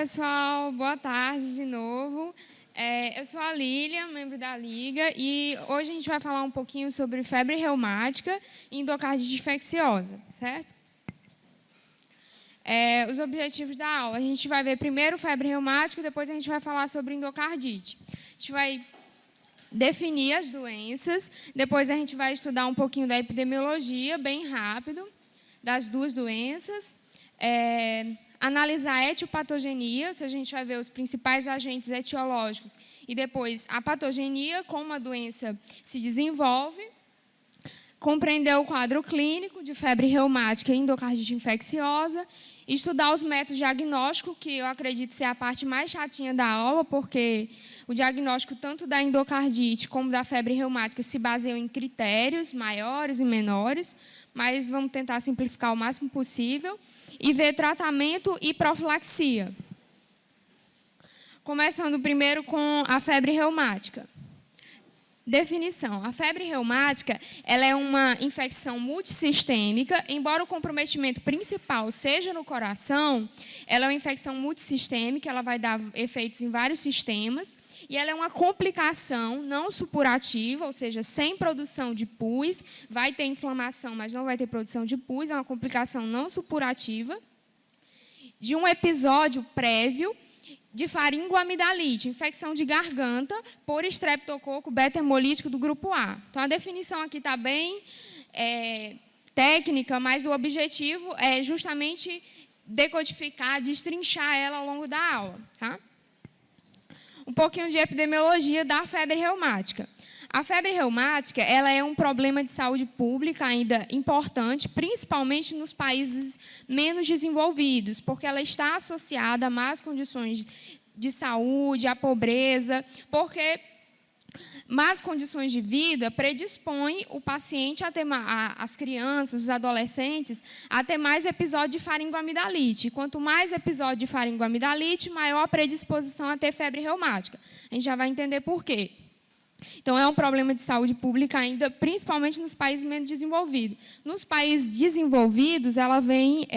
pessoal. Boa tarde de novo. Eu sou a Lília, membro da Liga, e hoje a gente vai falar um pouquinho sobre febre reumática e endocardite infecciosa, certo? Os objetivos da aula. A gente vai ver primeiro febre reumática, depois a gente vai falar sobre endocardite. A gente vai definir as doenças, depois a gente vai estudar um pouquinho da epidemiologia, bem rápido, das duas doenças. Analisar a etiopatogenia, ou seja, a gente vai ver os principais agentes etiológicos e depois a patogenia, como a doença se desenvolve. Compreender o quadro clínico de febre reumática e endocardite infecciosa. Estudar os métodos diagnósticos, que eu acredito ser a parte mais chatinha da aula, porque o diagnóstico tanto da endocardite como da febre reumática se baseiam em critérios maiores e menores, mas vamos tentar simplificar o máximo possível. E ver tratamento e profilaxia. Começando primeiro com a febre reumática. Definição. A febre reumática ela é uma infecção multissistêmica, embora o comprometimento principal seja no coração, ela é uma infecção multissistêmica, ela vai dar efeitos em vários sistemas, e ela é uma complicação não supurativa, ou seja, sem produção de pus, vai ter inflamação, mas não vai ter produção de pus, é uma complicação não supurativa, de um episódio prévio de faringoamidalite, infecção de garganta por estreptococo beta-hemolítico do grupo A. Então, a definição aqui está bem técnica, mas o objetivo é justamente decodificar, destrinchar ela ao longo da aula. Tá? Um pouquinho de epidemiologia da febre reumática. A febre reumática ela é um problema de saúde pública ainda importante, principalmente nos países menos desenvolvidos, porque ela está associada a más condições de saúde, à pobreza, porque más condições de vida predispõem o paciente a ter, as crianças, os adolescentes, a ter mais episódio de faringoamidalite. Quanto mais episódio de faringoamidalite, maior a predisposição a ter febre reumática. A gente já vai entender por quê. Então, é um problema de saúde pública ainda, principalmente nos países menos desenvolvidos. Nos países desenvolvidos, ela vem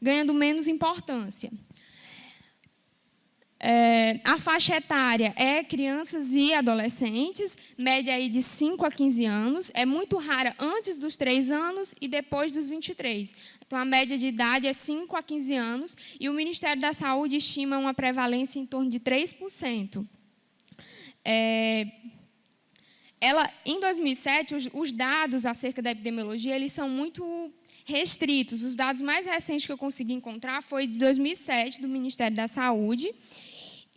ganhando menos importância. A faixa etária é crianças e adolescentes, média aí de 5 a 15 anos. É muito rara antes dos 3 anos e depois dos 23. Então, a média de idade é 5 a 15 anos e o Ministério da Saúde estima uma prevalência em torno de 3%. Em 2007, os dados acerca da epidemiologia eles são muito restritos. Os dados mais recentes que eu consegui encontrar foi de 2007, do Ministério da Saúde,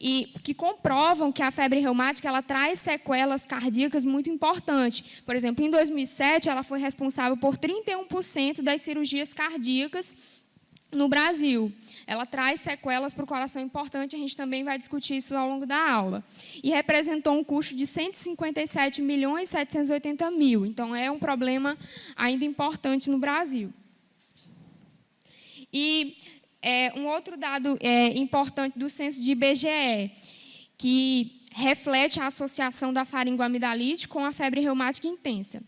e que comprovam que a febre reumática ela traz sequelas cardíacas muito importantes. Por exemplo, em 2007, ela foi responsável por 31% das cirurgias cardíacas no Brasil. Ela traz sequelas para o coração importante, a gente também vai discutir isso ao longo da aula. E representou um custo de 157.780.000. Então, é um problema ainda importante no Brasil. E um outro dado importante do censo de IBGE, que reflete a associação da faringoamidalite com a febre reumática intensa.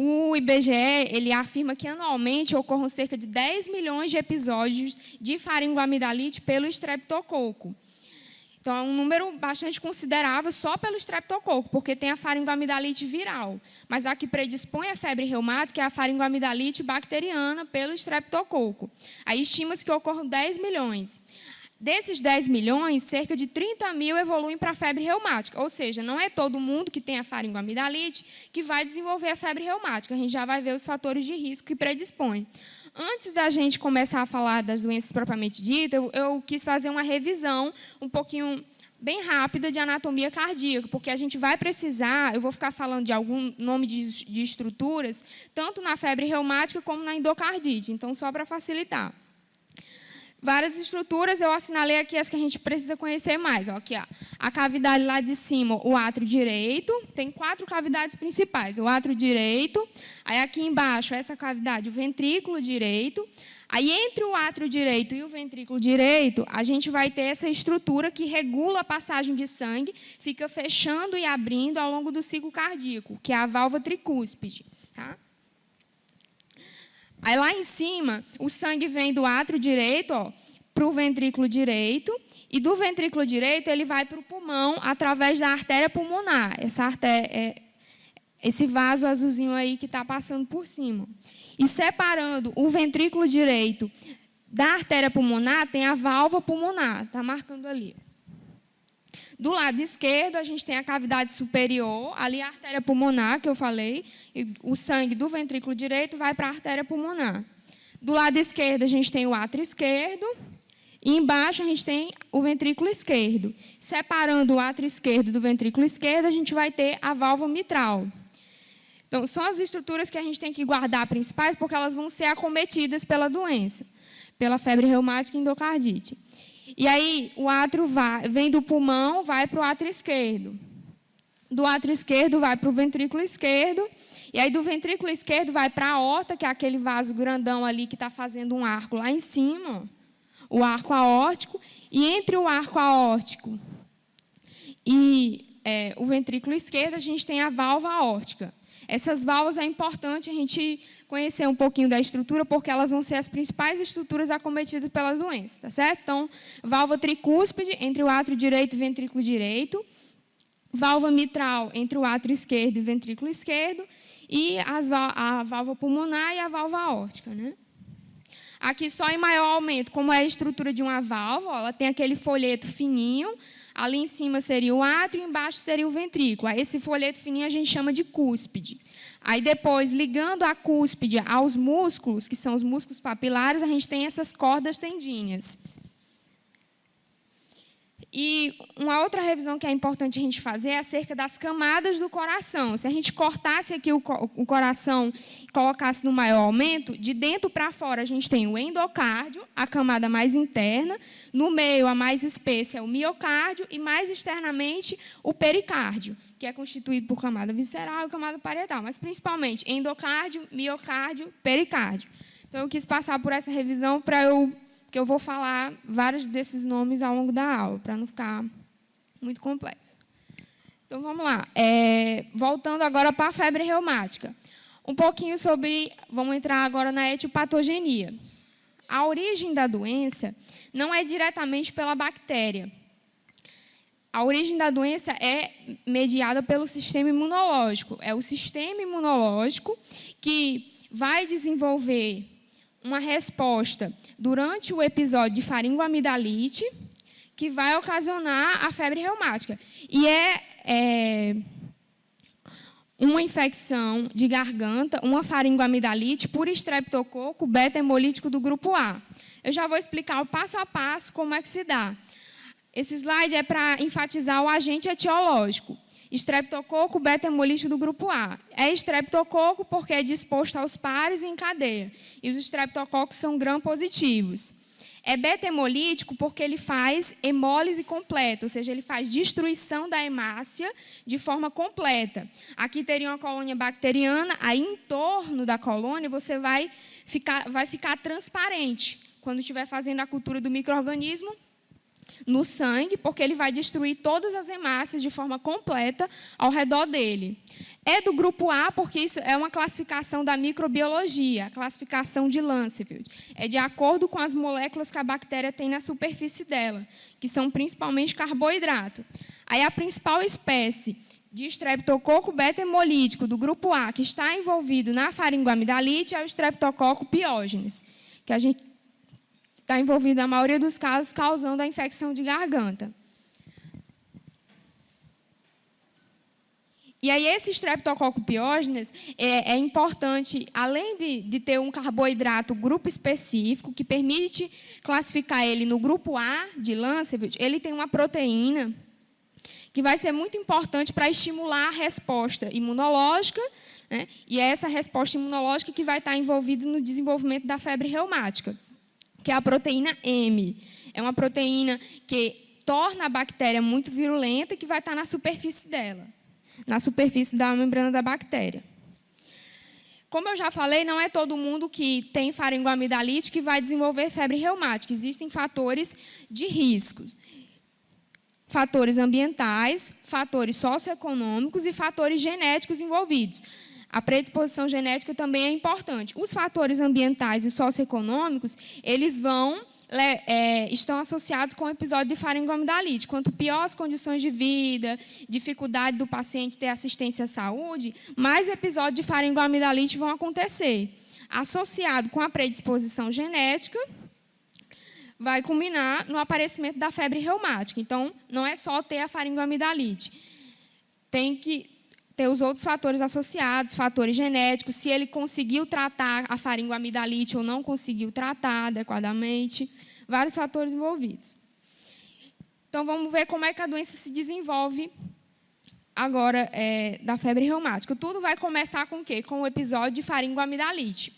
O IBGE ele afirma que anualmente ocorram cerca de 10 milhões de episódios de faringoamidalite pelo estreptococo. Então, é um número bastante considerável só pelo estreptococo, porque tem a faringoamidalite viral. Mas a que predispõe a febre reumática é a faringoamidalite bacteriana pelo estreptococo. Aí estima-se que ocorram 10 milhões. Desses 10 milhões, cerca de 30 mil evoluem para a febre reumática. Ou seja, não é todo mundo que tem a faringoamidalite que vai desenvolver a febre reumática. A gente já vai ver os fatores de risco que predispõem. Antes da gente começar a falar das doenças propriamente ditas, eu quis fazer uma revisão um pouquinho bem rápida de anatomia cardíaca, porque a gente vai precisar, eu vou ficar falando de algum nome de estruturas, tanto na febre reumática como na endocardite. Então, só para facilitar. Várias estruturas, eu assinalei aqui as que a gente precisa conhecer mais. Ó, aqui, ó, a cavidade lá de cima, o átrio direito, tem 4 cavidades principais. O átrio direito, aí aqui embaixo, essa cavidade, o ventrículo direito. Aí, entre o átrio direito e o ventrículo direito, a gente vai ter essa estrutura que regula a passagem de sangue, fica fechando e abrindo ao longo do ciclo cardíaco, que é a válvula tricúspide. Tá? Aí, lá em cima, o sangue vem do átrio direito, ó, para o ventrículo direito, e do ventrículo direito ele vai para o pulmão através da artéria pulmonar. Essa artéria, esse vaso azulzinho aí que está passando por cima. E separando o ventrículo direito da artéria pulmonar, tem a válvula pulmonar, está marcando ali. Do lado esquerdo, a gente tem a cavidade superior, ali a artéria pulmonar, que eu falei, e o sangue do ventrículo direito vai para a artéria pulmonar. Do lado esquerdo, a gente tem o átrio esquerdo, e embaixo a gente tem o ventrículo esquerdo. Separando o átrio esquerdo do ventrículo esquerdo, a gente vai ter a válvula mitral. Então, são as estruturas que a gente tem que guardar principais, porque elas vão ser acometidas pela doença, pela febre reumática e endocardite. E aí, o átrio vem do pulmão, vai para o átrio esquerdo. Do átrio esquerdo, vai para o ventrículo esquerdo. E aí, do ventrículo esquerdo, vai para a aorta, que é aquele vaso grandão ali que está fazendo um arco lá em cima, o arco aórtico. E entre o arco aórtico e o ventrículo esquerdo, a gente tem a válvula aórtica. Essas válvulas é importante a gente conhecer um pouquinho da estrutura, porque elas vão ser as principais estruturas acometidas pelas doenças, tá certo? Então, válvula tricúspide entre o átrio direito e ventrículo direito, válvula mitral entre o átrio esquerdo e ventrículo esquerdo, e a válvula pulmonar e a válvula aórtica, né? Aqui, só em maior aumento, como é a estrutura de uma válvula, ela tem aquele folheto fininho, ali em cima seria o átrio, embaixo seria o ventrículo. Esse folheto fininho a gente chama de cúspide. Aí depois, ligando a cúspide aos músculos, que são os músculos papilares, a gente tem essas cordas tendíneas. E uma outra revisão que é importante a gente fazer é acerca das camadas do coração. Se a gente cortasse aqui o coração e colocasse no maior aumento, de dentro para fora a gente tem o endocárdio, a camada mais interna, no meio a mais espessa é o miocárdio e mais externamente o pericárdio, que é constituído por camada visceral e camada parietal, mas principalmente endocárdio, miocárdio, pericárdio. Então eu quis passar por essa revisão porque eu vou falar vários desses nomes ao longo da aula, para não ficar muito complexo. Então, vamos lá. Voltando agora para a febre reumática. Um pouquinho sobre... Vamos entrar agora na etiopatogenia. A origem da doença não é diretamente pela bactéria. A origem da doença é mediada pelo sistema imunológico. É o sistema imunológico que vai desenvolver uma resposta durante o episódio de faringoamidalite que vai ocasionar a febre reumática. E é uma infecção de garganta, uma faringoamidalite por estreptococo beta-hemolítico do grupo A. Eu já vou explicar o passo a passo como é que se dá. Esse slide é para enfatizar o agente etiológico. Estreptococo beta-hemolítico do grupo A. É estreptococo porque é disposto aos pares em cadeia. E os estreptococos são gram-positivos. É beta-hemolítico porque ele faz hemólise completa, ou seja, ele faz destruição da hemácia de forma completa. Aqui teria uma colônia bacteriana, aí em torno da colônia você vai ficar transparente quando estiver fazendo a cultura do micro-organismo no sangue, porque ele vai destruir todas as hemácias de forma completa ao redor dele. É do grupo A, porque isso é uma classificação da microbiologia, a classificação de Lancefield. É de acordo com as moléculas que a bactéria tem na superfície dela, que são principalmente carboidrato. Aí a principal espécie de estreptococo beta-hemolítico do grupo A, que está envolvido na faringoamidalite, é o estreptococo piógenes, que a gente está envolvido, na maioria dos casos, causando a infecção de garganta. E aí, esse estreptococo piógenes é importante, além de ter um carboidrato grupo específico, que permite classificar ele no grupo A de Lancefield, ele tem uma proteína que vai ser muito importante para estimular a resposta imunológica, né? E é essa resposta imunológica que vai estar envolvida no desenvolvimento da febre reumática, que é a proteína M. É uma proteína que torna a bactéria muito virulenta e que vai estar na superfície dela, na superfície da membrana da bactéria. Como eu já falei, não é todo mundo que tem faringoamidalite que vai desenvolver febre reumática. Existem fatores de riscos. Fatores ambientais, fatores socioeconômicos e fatores genéticos envolvidos. A predisposição genética também é importante. Os fatores ambientais e socioeconômicos, eles estão associados com o episódio de faringoamidalite. Quanto pior as condições de vida, dificuldade do paciente ter assistência à saúde, mais episódios de faringoamidalite vão acontecer. Associado com a predisposição genética, vai culminar no aparecimento da febre reumática. Então, não é só ter a faringoamidalite. Tem que ter os outros fatores associados, fatores genéticos, se ele conseguiu tratar a faringoamidalite ou não conseguiu tratar adequadamente, vários fatores envolvidos. Então, vamos ver como é que a doença se desenvolve agora da febre reumática. Tudo vai começar com o quê? Com o episódio de faringoamidalite,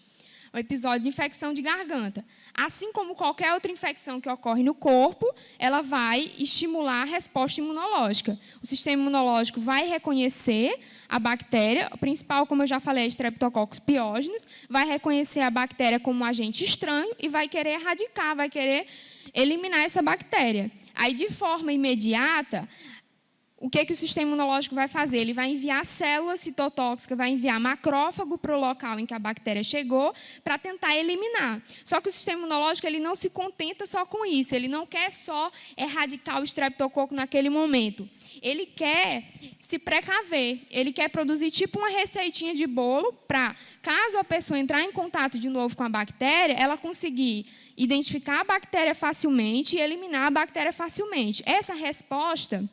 o episódio de infecção de garganta. Assim como qualquer outra infecção que ocorre no corpo, ela vai estimular a resposta imunológica. O sistema imunológico vai reconhecer a bactéria, o principal, como eu já falei, é Streptococcus pyogenes, vai reconhecer a bactéria como um agente estranho e vai querer erradicar, vai querer eliminar essa bactéria. Aí, de forma imediata, o que o sistema imunológico vai fazer? Ele vai enviar células citotóxicas, vai enviar macrófago para o local em que a bactéria chegou para tentar eliminar. Só que o sistema imunológico ele não se contenta só com isso. Ele não quer só erradicar o estreptococo naquele momento. Ele quer se precaver. Ele quer produzir tipo uma receitinha de bolo para, caso a pessoa entrar em contato de novo com a bactéria, ela conseguir identificar a bactéria facilmente e eliminar a bactéria facilmente. Essa resposta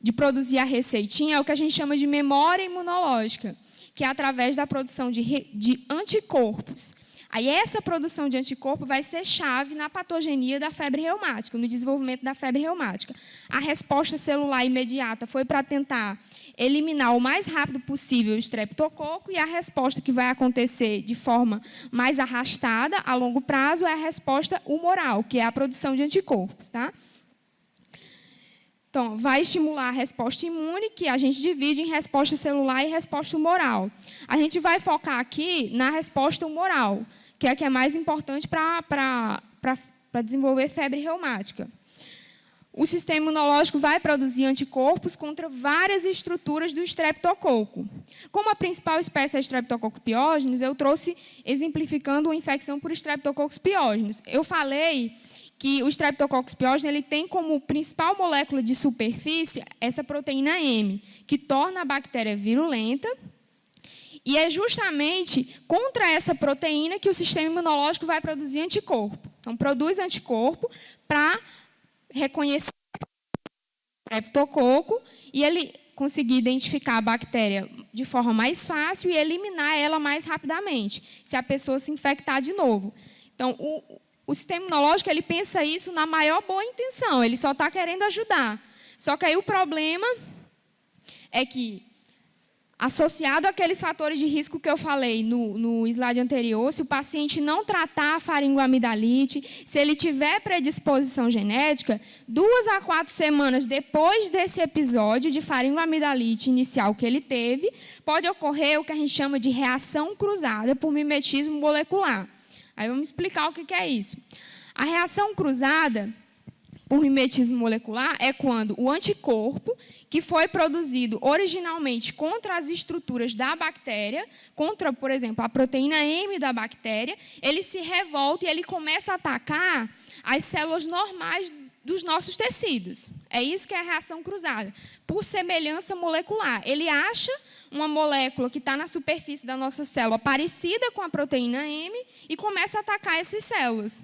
de produzir a receitinha é o que a gente chama de memória imunológica, que é através da produção de anticorpos. Aí essa produção de anticorpo vai ser chave na patogenia da febre reumática, no desenvolvimento da febre reumática. A resposta celular imediata foi para tentar eliminar o mais rápido possível o estreptococo, e a resposta que vai acontecer de forma mais arrastada, a longo prazo, é a resposta humoral, que é a produção de anticorpos, tá? Então, vai estimular a resposta imune, que a gente divide em resposta celular e resposta humoral. A gente vai focar aqui na resposta humoral, que é a que é mais importante para desenvolver febre reumática. O sistema imunológico vai produzir anticorpos contra várias estruturas do estreptococo. Como a principal espécie é Streptococcus pyogenes, eu trouxe exemplificando uma infecção por Streptococcus pyogenes. Eu falei que o Streptococcus pyogenes ele tem como principal molécula de superfície essa proteína M, que torna a bactéria virulenta, e é justamente contra essa proteína que o sistema imunológico vai produzir anticorpo. Então, produz anticorpo para reconhecer o streptococo e ele conseguir identificar a bactéria de forma mais fácil e eliminar ela mais rapidamente, se a pessoa se infectar de novo. Então, o sistema imunológico ele pensa isso na maior boa intenção, ele só está querendo ajudar. Só que aí o problema é que, associado àqueles fatores de risco que eu falei no slide anterior, se o paciente não tratar a faringoamidalite, se ele tiver predisposição genética, 2 a 4 semanas depois desse episódio de faringoamidalite inicial que ele teve, pode ocorrer o que a gente chama de reação cruzada por mimetismo molecular. Aí vamos explicar o que é isso. A reação cruzada por mimetismo molecular é quando o anticorpo, que foi produzido originalmente contra as estruturas da bactéria, contra, por exemplo, a proteína M da bactéria, ele se revolta e ele começa a atacar as células normais dos nossos tecidos. É isso que é a reação cruzada, por semelhança molecular. Ele acha uma molécula que está na superfície da nossa célula parecida com a proteína M e começa a atacar essas células.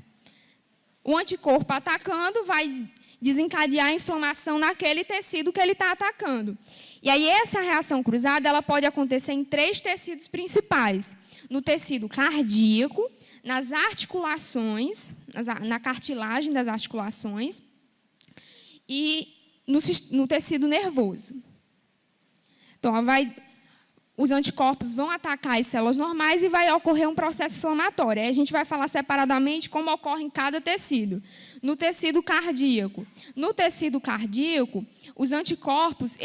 O anticorpo atacando vai desencadear a inflamação naquele tecido que ele está atacando. E aí essa reação cruzada ela pode acontecer em 3 tecidos principais. No tecido cardíaco, nas articulações, na cartilagem das articulações e no tecido nervoso. Então, os anticorpos vão atacar as células normais e vai ocorrer um processo inflamatório. Aí a gente vai falar separadamente como ocorre em cada tecido. No tecido cardíaco. No tecido cardíaco, os anticorpos,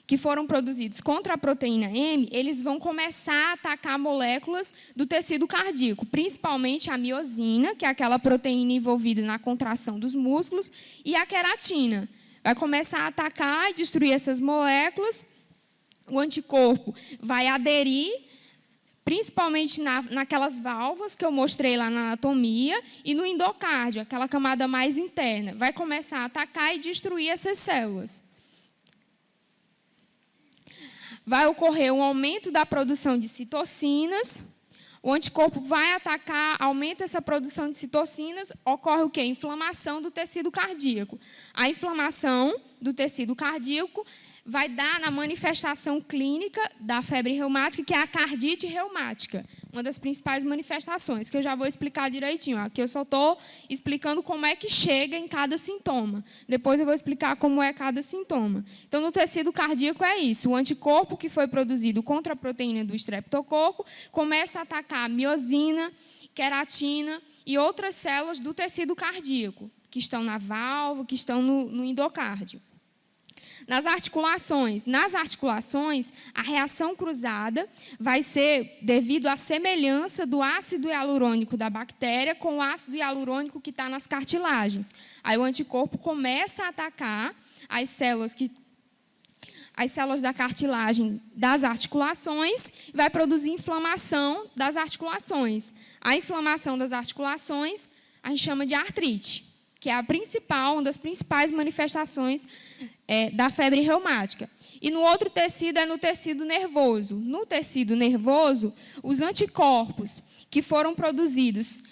que foram produzidos contra a proteína M, eles vão começar a atacar moléculas do tecido cardíaco, principalmente a miosina, que é aquela proteína envolvida na contração dos músculos, e a queratina. Vai começar a atacar e destruir essas moléculas o anticorpo vai aderir, principalmente naquelas válvulas que eu mostrei lá na anatomia, e no endocárdio, aquela camada mais interna. Vai começar a atacar e destruir essas células. Vai ocorrer um aumento da produção de citocinas. O anticorpo vai atacar, aumenta essa produção de citocinas, ocorre o quê? Inflamação do tecido cardíaco. A inflamação do tecido cardíaco vai dar na manifestação clínica da febre reumática, que é a cardite reumática, uma das principais manifestações, que eu já vou explicar direitinho. Aqui eu só estou explicando como é que chega em cada sintoma. Depois eu vou explicar como é cada sintoma. Então, no tecido cardíaco é isso. O anticorpo que foi produzido contra a proteína do estreptococo começa a atacar a miosina, queratina e outras células do tecido cardíaco, que estão na válvula, que estão no endocárdio. Nas articulações, a reação cruzada vai ser devido à semelhança do ácido hialurônico da bactéria com o ácido hialurônico que está nas cartilagens. Aí o anticorpo começa a atacar as células da cartilagem das articulações e vai produzir inflamação das articulações. A inflamação das articulações a gente chama de artrite, que é uma das principais manifestações da febre reumática. E no outro tecido é no tecido nervoso. No tecido nervoso, os anticorpos que foram produzidos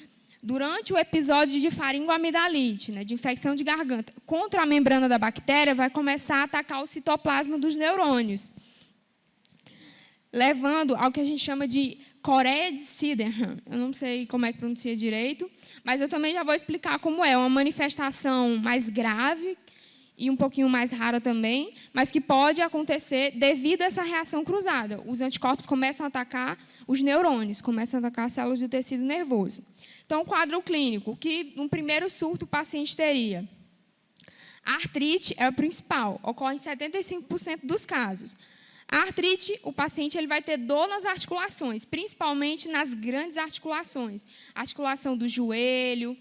durante o episódio de faringoamidalite, de infecção de garganta, contra a membrana da bactéria, vai começar a atacar o citoplasma dos neurônios, levando ao que a gente chama de Coreia de Sydenham. Eu não sei como é que pronuncia direito, mas eu também já vou explicar como é. Uma manifestação mais grave e um pouquinho mais rara também, mas que pode acontecer devido a essa reação cruzada. Os anticorpos começam a atacar os neurônios, começam a atacar as células do tecido nervoso. Então, o quadro clínico, que no primeiro surto o paciente teria. A artrite é o principal, ocorre em 75% dos casos. A artrite, o paciente ele vai ter dor nas articulações, principalmente nas grandes articulações. Articulação do joelho.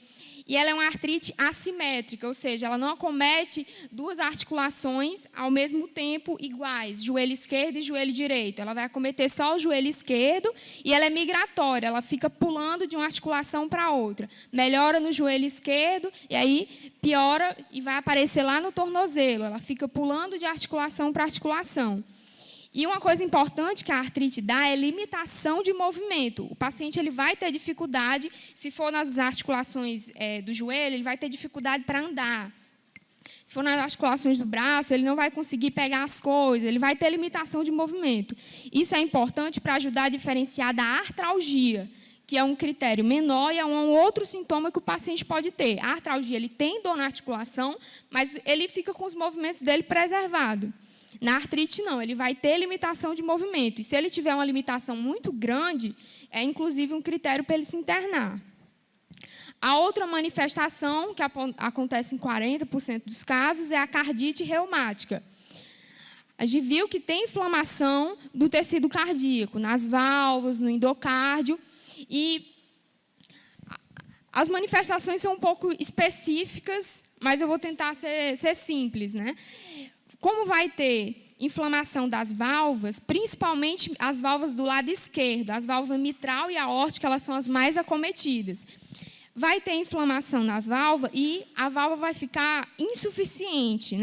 E ela é uma artrite assimétrica, ou seja, ela não acomete duas articulações ao mesmo tempo iguais, joelho esquerdo e joelho direito. Ela vai acometer só o joelho esquerdo e ela é migratória, ela fica pulando de uma articulação para outra. Melhora no joelho esquerdo e aí piora e vai aparecer lá no tornozelo. Ela fica pulando de articulação para articulação. E uma coisa importante que a artrite dá é limitação de movimento. O paciente ele vai ter dificuldade, se for nas articulações do joelho, ele vai ter dificuldade para andar. Se for nas articulações do braço, ele não vai conseguir pegar as coisas, ele vai ter limitação de movimento. Isso é importante para ajudar a diferenciar da artralgia, que é um critério menor e é um outro sintoma que o paciente pode ter. A artralgia, ele tem dor na articulação, mas ele fica com os movimentos dele preservados. Na artrite, não, ele vai ter limitação de movimento. E se ele tiver uma limitação muito grande, é inclusive um critério para ele se internar. A outra manifestação, que acontece em 40% dos casos, é a cardite reumática. A gente viu que tem inflamação do tecido cardíaco, nas válvulas, no endocárdio. E as manifestações são um pouco específicas, mas eu vou tentar ser simples, Como vai ter inflamação das válvulas, principalmente as válvulas do lado esquerdo, as válvulas mitral e aórtica, elas são as mais acometidas. Vai ter inflamação na válvula e a válvula vai ficar insuficiente,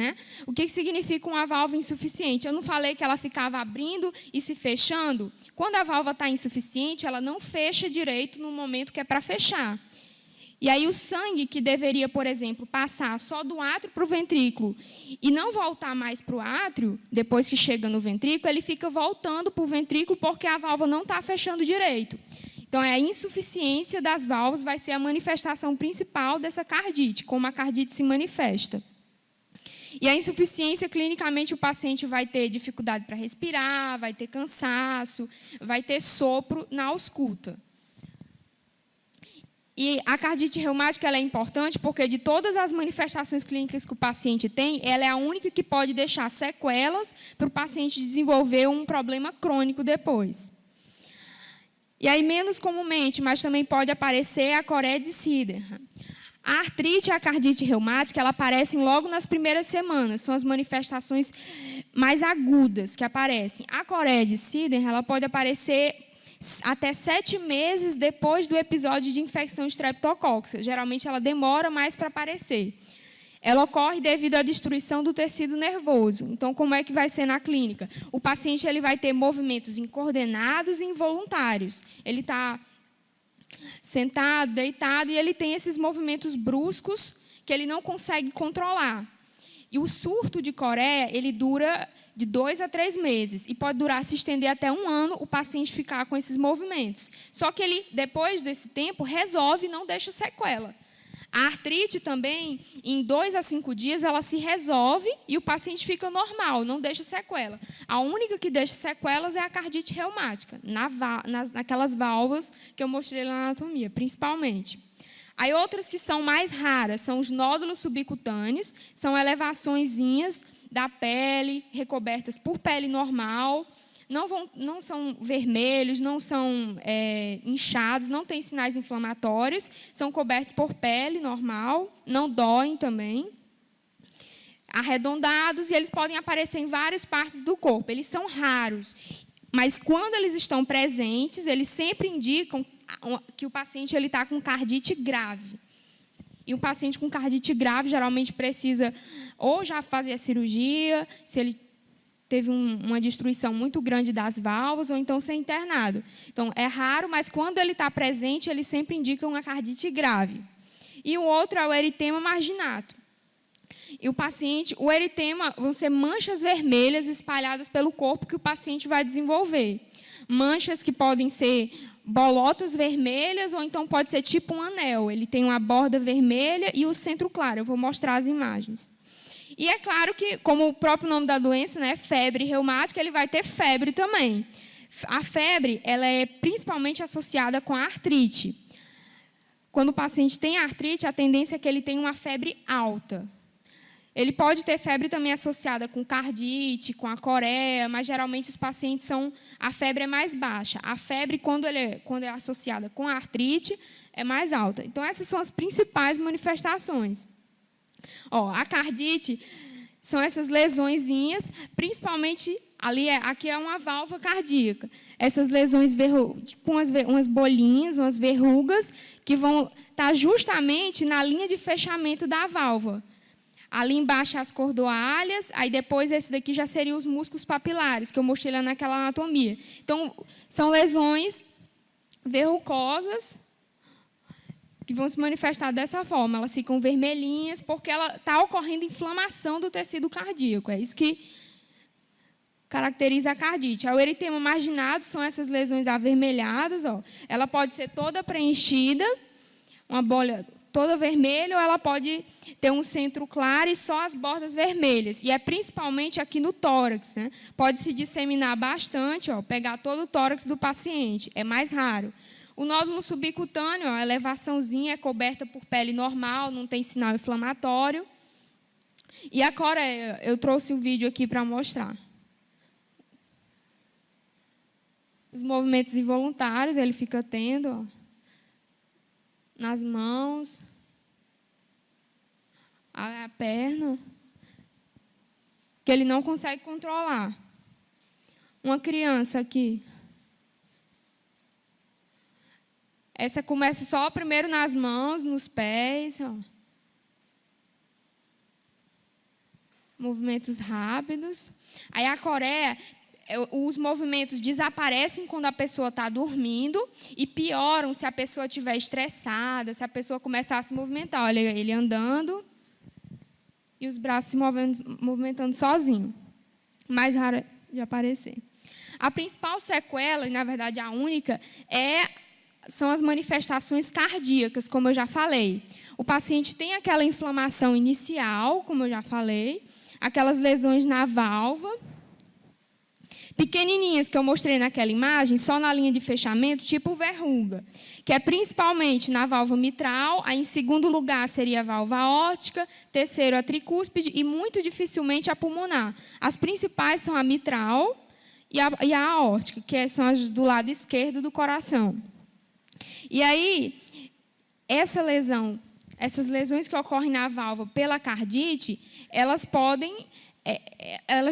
O que significa uma válvula insuficiente? Eu não falei que ela ficava abrindo e se fechando? Quando a válvula está insuficiente, ela não fecha direito no momento que é para fechar. E aí o sangue que deveria, por exemplo, passar só do átrio para o ventrículo e não voltar mais para o átrio, depois que chega no ventrículo, ele fica voltando para o ventrículo porque a válvula não está fechando direito. Então, a insuficiência das válvulas vai ser a manifestação principal dessa cardite, como a cardite se manifesta. E a insuficiência, clinicamente, o paciente vai ter dificuldade para respirar, vai ter cansaço, vai ter sopro na ausculta. E a cardite reumática ela é importante porque, de todas as manifestações clínicas que o paciente tem, ela é a única que pode deixar sequelas para o paciente desenvolver um problema crônico depois. E aí, menos comumente, mas também pode aparecer a Coreia de Sydenham. A artrite e a cardite reumática, ela aparecem logo nas primeiras semanas. São as manifestações mais agudas que aparecem. A coreia de Sindel, ela pode aparecer até 7 meses depois do episódio de infecção estreptocócica. Geralmente, ela demora mais para aparecer. Ela ocorre devido à destruição do tecido nervoso. Então, como é que vai ser na clínica? O paciente ele vai ter movimentos incoordenados e involuntários. Ele está sentado, deitado, e ele tem esses movimentos bruscos que ele não consegue controlar. E o surto de coreia, ele dura de 2 a 3 meses e pode durar, se estender até 1 ano, o paciente ficar com esses movimentos. Só que ele, depois desse tempo, resolve e não deixa sequela. A artrite também, em 2 a 5 dias, ela se resolve e o paciente fica normal, não deixa sequela. A única que deixa sequelas é a cardite reumática, naquelas válvulas que eu mostrei lá na anatomia, principalmente. Aí outras que são mais raras são os nódulos subcutâneos, são elevaçõezinhas da pele, recobertas por pele normal, não são vermelhos, não são inchados, não têm sinais inflamatórios, são cobertos por pele normal, não doem também, arredondados, e eles podem aparecer em várias partes do corpo. Eles são raros, mas quando eles estão presentes, eles sempre indicam que o paciente está com cardite grave. E o paciente com cardite grave geralmente precisa ou já fazer a cirurgia, se ele teve uma destruição muito grande das válvulas, ou então ser internado. Então, é raro, mas quando ele está presente, ele sempre indica uma cardite grave. E o outro é o eritema marginato. E o eritema vão ser manchas vermelhas espalhadas pelo corpo que o paciente vai desenvolver. Manchas que podem ser bolotas vermelhas, ou então pode ser tipo um anel. Ele tem uma borda vermelha e o centro claro. Eu vou mostrar as imagens. E é claro que, como o próprio nome da doença, né, febre reumática, ele vai ter febre também. A febre ela é principalmente associada com a artrite. Quando o paciente tem artrite, a tendência é que ele tenha uma febre alta. Ele pode ter febre também associada com cardite, com a coreia, mas geralmente os pacientes a febre é mais baixa. A febre, quando é associada com a artrite, é mais alta. Então, essas são as principais manifestações. A cardite são essas lesõezinhas, principalmente aqui é uma válvula cardíaca. Essas lesões, tipo umas bolinhas, umas verrugas, que vão estar justamente na linha de fechamento da válvula. Ali embaixo as cordoalhas, aí depois esse daqui já seriam os músculos papilares, que eu mostrei lá naquela anatomia. Então, são lesões verrucosas, que vão se manifestar dessa forma. Elas ficam vermelhinhas porque está ocorrendo inflamação do tecido cardíaco. É isso que caracteriza a cardite. O eritema marginado são essas lesões avermelhadas. Ela pode ser toda preenchida, uma bolha toda vermelha, ou ela pode ter um centro claro e só as bordas vermelhas. E é principalmente aqui no tórax. Né? Pode se disseminar bastante, pegar todo o tórax do paciente. É mais raro. O nódulo subcutâneo, a elevaçãozinha, é coberta por pele normal, não tem sinal inflamatório. E a coreia, eu trouxe um vídeo aqui para mostrar. Os movimentos involuntários, ele fica tendo nas mãos, a perna, que ele não consegue controlar. Uma criança aqui. Essa começa só primeiro nas mãos, nos pés. Movimentos rápidos. Aí a coreia, os movimentos desaparecem quando a pessoa está dormindo e pioram se a pessoa estiver estressada, se a pessoa começar a se movimentar. Olha ele andando e os braços se movimentando sozinho. Mais raro de aparecer. A principal sequela, e na verdade a única, são as manifestações cardíacas, como eu já falei. O paciente tem aquela inflamação inicial, como eu já falei, aquelas lesões na válvula, pequenininhas que eu mostrei naquela imagem, só na linha de fechamento, tipo verruga, que é principalmente na válvula mitral, aí em segundo lugar seria a válvula aórtica, terceiro a tricúspide e muito dificilmente a pulmonar. As principais são a mitral e a aórtica, que são as do lado esquerdo do coração. E aí, essa lesão essas lesões que ocorrem na válvula pela cardite, elas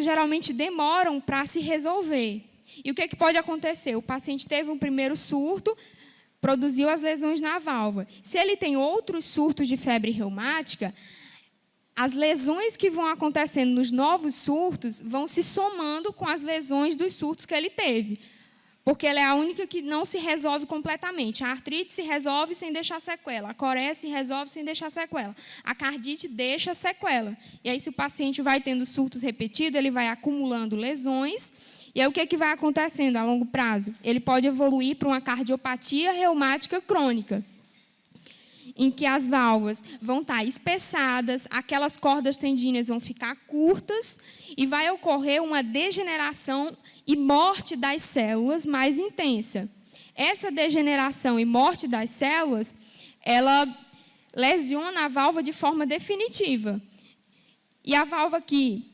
geralmente demoram para se resolver. E o que pode acontecer? O paciente teve um primeiro surto, produziu as lesões na válvula. Se ele tem outros surtos de febre reumática, as lesões que vão acontecendo nos novos surtos vão se somando com as lesões dos surtos que ele teve, porque ela é a única que não se resolve completamente. A artrite se resolve sem deixar sequela, a coreia se resolve sem deixar sequela, a cardite deixa sequela. E aí, se o paciente vai tendo surtos repetidos, ele vai acumulando lesões. E aí, o que vai acontecendo a longo prazo? Ele pode evoluir para uma cardiopatia reumática crônica, em que as válvulas vão estar espessadas, aquelas cordas tendíneas vão ficar curtas e vai ocorrer uma degeneração e morte das células mais intensa. Essa degeneração e morte das células, ela lesiona a válvula de forma definitiva. E a válvula que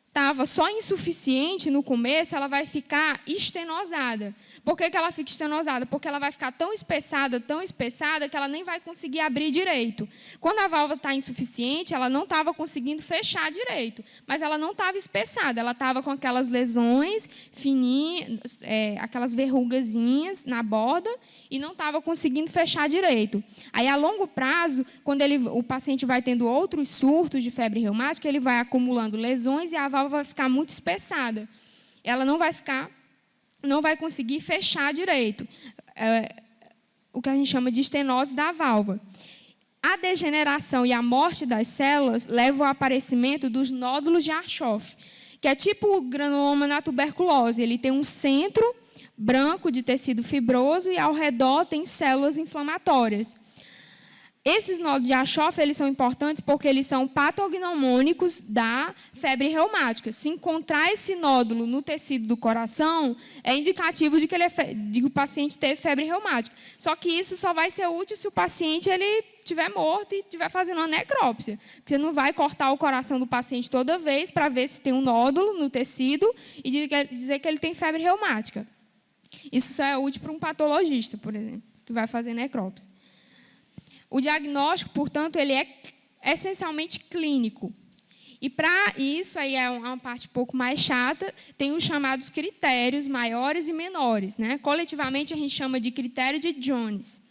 estava só insuficiente no começo, ela vai ficar estenosada. Por que ela fica estenosada? Porque ela vai ficar tão espessada, que ela nem vai conseguir abrir direito. Quando a válvula está insuficiente, ela não estava conseguindo fechar direito, mas ela não estava espessada, ela estava com aquelas lesões fininhas, aquelas verrugazinhas na borda, e não estava conseguindo fechar direito. Aí, a longo prazo, quando o paciente vai tendo outros surtos de febre reumática, ele vai acumulando lesões e a válvula vai ficar muito espessada. Ela não vai conseguir fechar direito. O que a gente chama de estenose da válvula. A degeneração e a morte das células levam ao aparecimento dos nódulos de Arshoff, que é tipo o granuloma na tuberculose. Ele tem um centro branco de tecido fibroso e ao redor tem células inflamatórias. Esses nódulos de Arshoff, eles são importantes porque eles são patognomônicos da febre reumática. Se encontrar esse nódulo no tecido do coração, é indicativo de que o paciente teve febre reumática. Só que isso só vai ser útil se o paciente estiver morto e estiver fazendo uma necrópsia. Porque não vai cortar o coração do paciente toda vez para ver se tem um nódulo no tecido e dizer que ele tem febre reumática. Isso só é útil para um patologista, por exemplo, que vai fazer necrópsia. O diagnóstico, portanto, ele é essencialmente clínico. E para isso, aí é uma parte um pouco mais chata, tem os chamados critérios maiores e menores, né? Coletivamente, a gente chama de critério de Jones.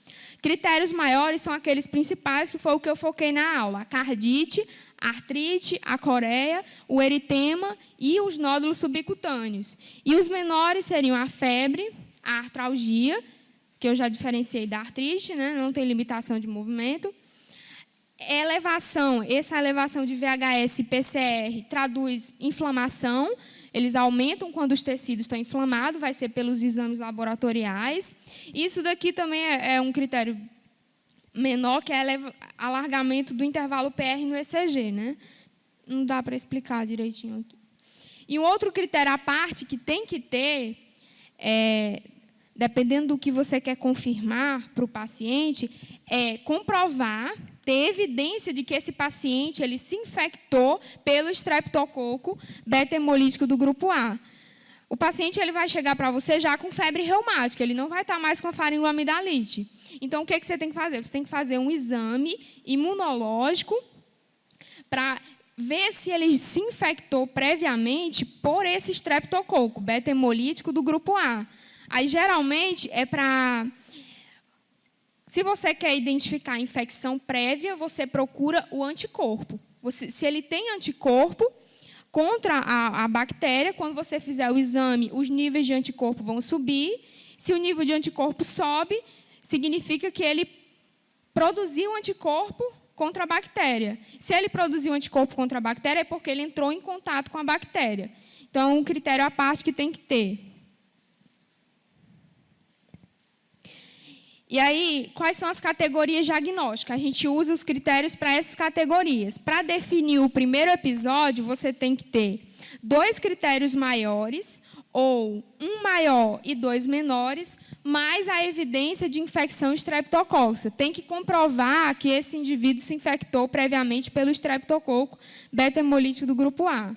Critérios maiores são aqueles principais, que foi o que eu foquei na aula: a cardite, a artrite, a coreia, o eritema e os nódulos subcutâneos. E os menores seriam a febre, a artralgia, que eu já diferenciei da artrite, né? Não tem limitação de movimento. Essa elevação de VHS e PCR traduz inflamação. Eles aumentam quando os tecidos estão inflamados, vai ser pelos exames laboratoriais. Isso daqui também é um critério menor, que é alargamento do intervalo PR no ECG, né? Não dá para explicar direitinho aqui. E um outro critério à parte que tem que ter, dependendo do que você quer confirmar para o paciente, é comprovar, ter evidência de que esse paciente ele se infectou pelo estreptococo beta-hemolítico do grupo A. O paciente ele vai chegar para você já com febre reumática, ele não vai estar mais com a faringoamidalite. Então, o que você tem que fazer? Você tem que fazer um exame imunológico para ver se ele se infectou previamente por esse estreptococo beta-hemolítico do grupo A. Aí, geralmente, é para... Se você quer identificar a infecção prévia, você procura o anticorpo. Se ele tem anticorpo contra a bactéria, quando você fizer o exame, os níveis de anticorpo vão subir. Se o nível de anticorpo sobe, significa que ele produziu um anticorpo contra a bactéria. Se ele produziu um anticorpo contra a bactéria, é porque ele entrou em contato com a bactéria. Então, um critério à parte que tem que ter. E aí, quais são as categorias diagnósticas? A gente usa os critérios para essas categorias. Para definir o primeiro episódio, você tem que ter 2 critérios maiores, ou 1 maior e 2 menores, mais a evidência de infecção estreptocócica. Tem que comprovar que esse indivíduo se infectou previamente pelo estreptococo beta-hemolítico do grupo A.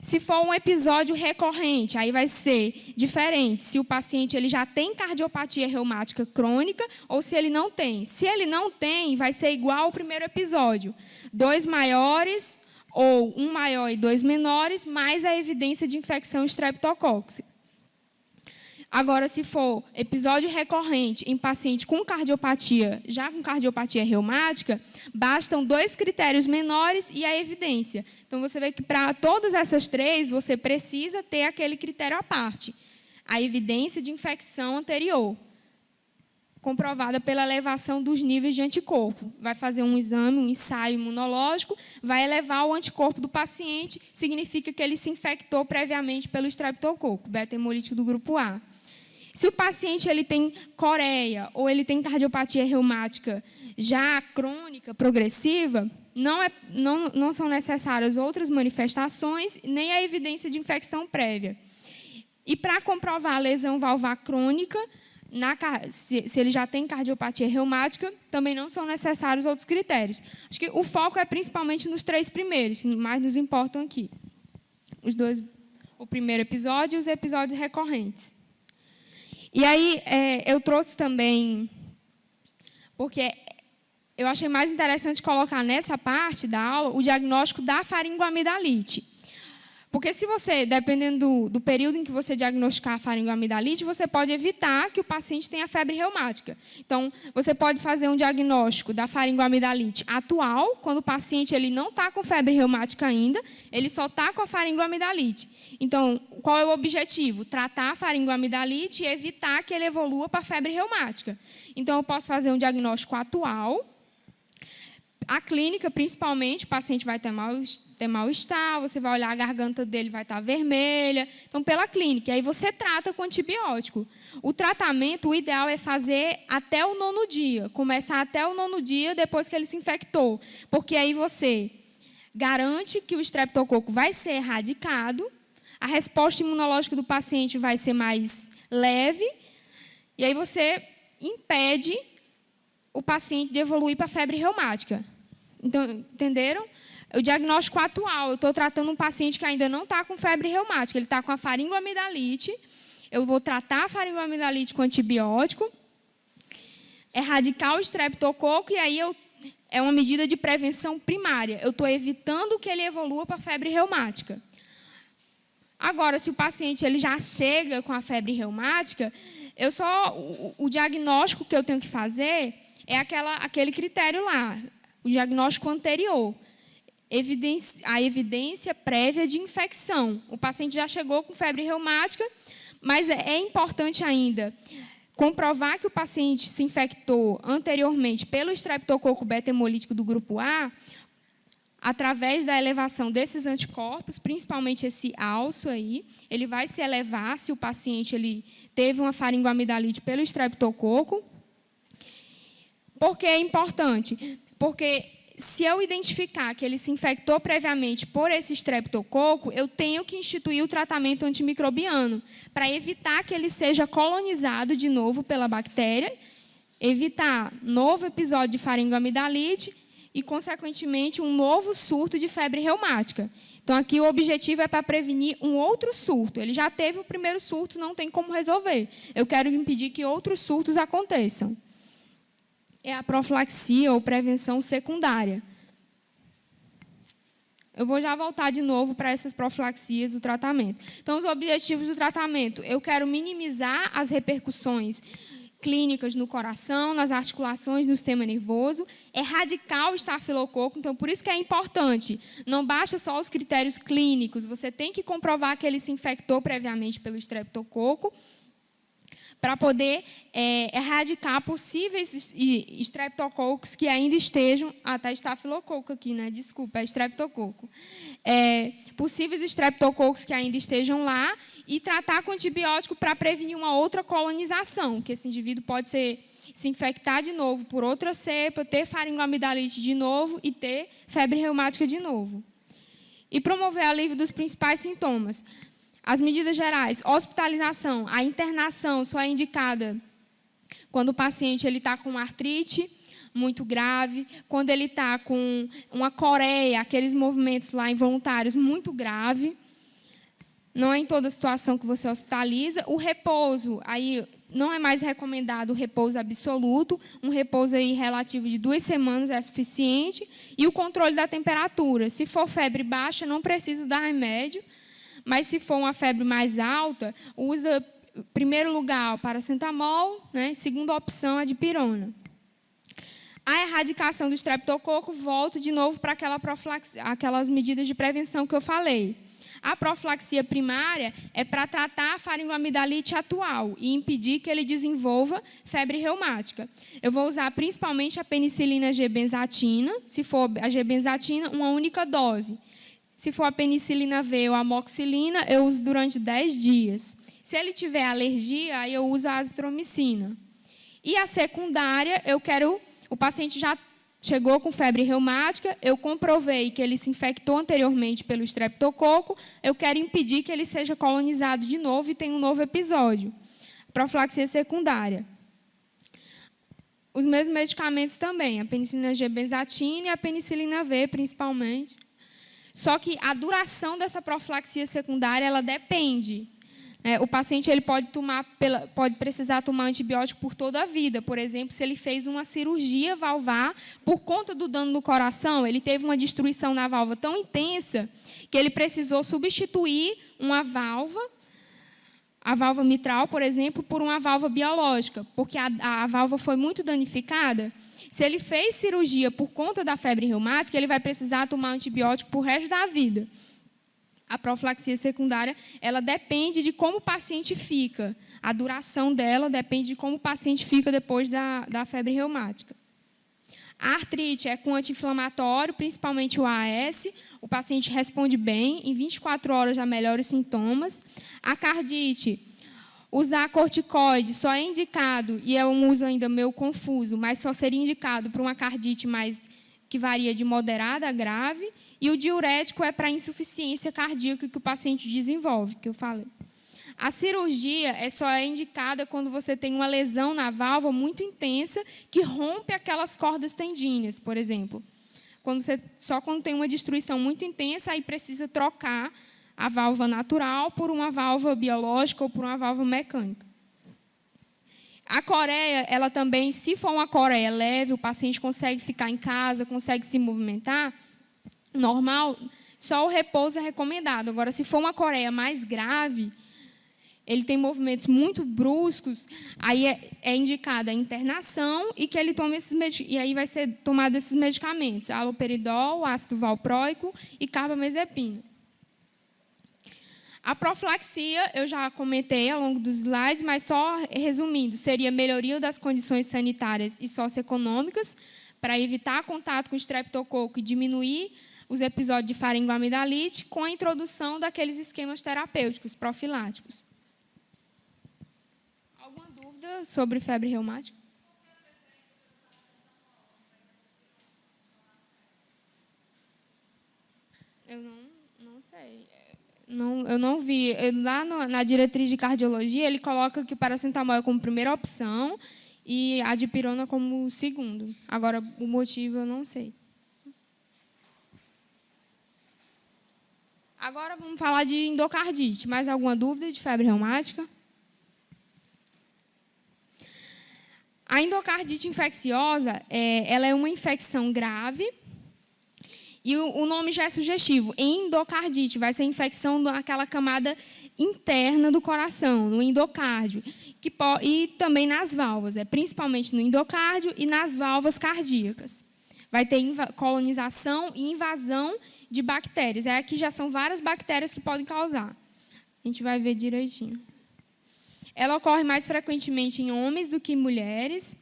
Se for um episódio recorrente, aí vai ser diferente. Se o paciente ele já tem cardiopatia reumática crônica ou se ele não tem. Se ele não tem, vai ser igual ao primeiro episódio. 2 maiores ou 1 maior e 2 menores, mais a evidência de infecção estreptocócica. Agora, se for episódio recorrente em paciente com cardiopatia, já com cardiopatia reumática, bastam 2 critérios menores e a evidência. Então, você vê que para todas essas 3, você precisa ter aquele critério à parte. A evidência de infecção anterior, comprovada pela elevação dos níveis de anticorpo. Vai fazer um exame, um ensaio imunológico, vai elevar o anticorpo do paciente, significa que ele se infectou previamente pelo estreptococo, beta-hemolítico do grupo A. Se o paciente ele tem coreia ou ele tem cardiopatia reumática já crônica, progressiva, não são necessárias outras manifestações, nem a evidência de infecção prévia. E para comprovar a lesão valvar crônica, se ele já tem cardiopatia reumática, também não são necessários outros critérios. Acho que o foco é principalmente nos 3 primeiros, que mais nos importam aqui. O primeiro episódio e os episódios recorrentes. E aí, eu trouxe também, porque eu achei mais interessante colocar nessa parte da aula o diagnóstico da faringoamidalite. Porque se você, dependendo do período em que você diagnosticar a faringoamidalite, você pode evitar que o paciente tenha febre reumática. Então, você pode fazer um diagnóstico da faringoamidalite atual, quando o paciente ele não está com febre reumática ainda, ele só está com a faringoamidalite. Então, qual é o objetivo? Tratar a faringoamidalite e evitar que ele evolua para a febre reumática. Então, eu posso fazer um diagnóstico atual. A clínica, principalmente, o paciente vai ter mal-estar, você vai olhar a garganta dele, vai estar vermelha. Então, pela clínica. E aí você trata com antibiótico. O tratamento, o ideal é fazer até o 9º dia. Começar até o 9º dia depois que ele se infectou. Porque aí você garante que o estreptococo vai ser erradicado, a resposta imunológica do paciente vai ser mais leve, e aí você impede o paciente de evoluir para a febre reumática. Então, entenderam? O diagnóstico atual, eu estou tratando um paciente que ainda não está com febre reumática, ele está com a faringoamidalite, eu vou tratar a faringoamidalite com antibiótico, erradicar o estreptococo, e aí é uma medida de prevenção primária. Eu estou evitando que ele evolua para a febre reumática. Agora, se o paciente ele já chega com a febre reumática, o diagnóstico que eu tenho que fazer é aquele critério lá, o diagnóstico anterior, a evidência prévia de infecção. O paciente já chegou com febre reumática, mas é importante ainda comprovar que o paciente se infectou anteriormente pelo estreptococo beta-hemolítico do grupo A, através da elevação desses anticorpos, principalmente esse alço aí, ele vai se elevar se o paciente ele teve uma faringoamidalite pelo estreptococo. Por que é importante? Porque se eu identificar que ele se infectou previamente por esse estreptococo, eu tenho que instituir o tratamento antimicrobiano para evitar que ele seja colonizado de novo pela bactéria, evitar novo episódio de faringoamidalite e, consequentemente, um novo surto de febre reumática. Então, aqui o objetivo é para prevenir um outro surto. Ele já teve o primeiro surto, não tem como resolver. Eu quero impedir que outros surtos aconteçam. É a profilaxia ou prevenção secundária. Eu vou já voltar de novo para essas profilaxias do tratamento. Então, os objetivos do tratamento. Eu quero minimizar as repercussões clínicas no coração, nas articulações, no sistema nervoso, erradicar o estafilococo. Então, por isso que é importante. Não basta só os critérios clínicos, você tem que comprovar que ele se infectou previamente pelo estreptococo, para poder erradicar possíveis estreptococos que ainda estejam... Até estafilococo aqui, né? Desculpa, é estreptococo. Possíveis estreptococos que ainda estejam lá e tratar com antibiótico para prevenir uma outra colonização, que esse indivíduo pode se infectar de novo por outra cepa, ter faringoamidalite de novo e ter febre reumática de novo. E promover alívio dos principais sintomas. As medidas gerais, hospitalização, a internação só é indicada quando o paciente está com artrite muito grave, quando ele está com uma coreia, aqueles movimentos lá involuntários muito grave. Não é em toda situação que você hospitaliza. O repouso, aí não é mais recomendado o repouso absoluto, um repouso aí relativo de 2 semanas é suficiente. E o controle da temperatura. Se for febre baixa, não precisa dar remédio, mas se for uma febre mais alta, usa, em primeiro lugar, o paracetamol, né? Segunda opção, a dipirona. A erradicação do estreptococo, volto de novo para aquelas medidas de prevenção que eu falei. A profilaxia primária é para tratar a faringoamidalite atual e impedir que ele desenvolva febre reumática. Eu vou usar principalmente a penicilina G-benzatina. Se for a G-benzatina, uma única dose. Se for a penicilina V ou a amoxicilina, eu uso durante 10 dias. Se ele tiver alergia, aí eu uso a azitromicina. E a secundária, o paciente já chegou com febre reumática, eu comprovei que ele se infectou anteriormente pelo estreptococo, eu quero impedir que ele seja colonizado de novo e tenha um novo episódio. Profilaxia secundária. Os mesmos medicamentos também, a penicilina G-benzatina e a penicilina V, principalmente. Só que a duração dessa profilaxia secundária, ela depende. O paciente ele pode precisar tomar antibiótico por toda a vida. Por exemplo, se ele fez uma cirurgia valvar por conta do dano no coração, ele teve uma destruição na válvula tão intensa que ele precisou substituir uma válvula, a válvula mitral, por exemplo, por uma válvula biológica, porque a válvula foi muito danificada. Se ele fez cirurgia por conta da febre reumática, ele vai precisar tomar antibiótico por resto da vida. A profilaxia secundária, ela depende de como o paciente fica. A duração dela depende de como o paciente fica depois da febre reumática. A artrite é com anti-inflamatório, principalmente o AS. O paciente responde bem, em 24 horas já melhora os sintomas. A cardite, usar corticoide só é indicado, e é um uso ainda meio confuso, mas só seria indicado para uma cardite que varia de moderada a grave. E o diurético é para insuficiência cardíaca que o paciente desenvolve, que eu falei. A cirurgia só é indicada quando você tem uma lesão na válvula muito intensa que rompe aquelas cordas tendíneas, por exemplo. Só quando tem uma destruição muito intensa, aí precisa trocar a válvula natural por uma válvula biológica ou por uma válvula mecânica. A coreia, ela também, se for uma coreia leve, o paciente consegue ficar em casa, consegue se movimentar, normal, só o repouso é recomendado. Agora, se for uma coreia mais grave, ele tem movimentos muito bruscos, aí é indicada a internação e que ele tome e aí vai ser tomado esses medicamentos, haloperidol, ácido valproico e carbamazepina. A profilaxia, eu já comentei ao longo dos slides, mas só resumindo, seria melhoria das condições sanitárias e socioeconômicas para evitar contato com o estreptococo e diminuir os episódios de faringoamidalite com a introdução daqueles esquemas terapêuticos profiláticos. Alguma dúvida sobre febre reumática? Eu não sei. Eu não vi. Lá na diretriz de cardiologia, ele coloca que o paracetamol é como primeira opção e a dipirona como segundo. Agora, o motivo eu não sei. Agora vamos falar de endocardite. Mais alguma dúvida de febre reumática? A endocardite infecciosa, ela é uma infecção grave e o nome já é sugestivo. Endocardite vai ser infecção daquela camada interna do coração, no endocárdio, e também nas válvulas, principalmente no endocárdio e nas válvulas cardíacas. Vai ter colonização e invasão de bactérias. Aqui já são várias bactérias que podem causar. A gente vai ver direitinho. Ela ocorre mais frequentemente em homens do que em mulheres.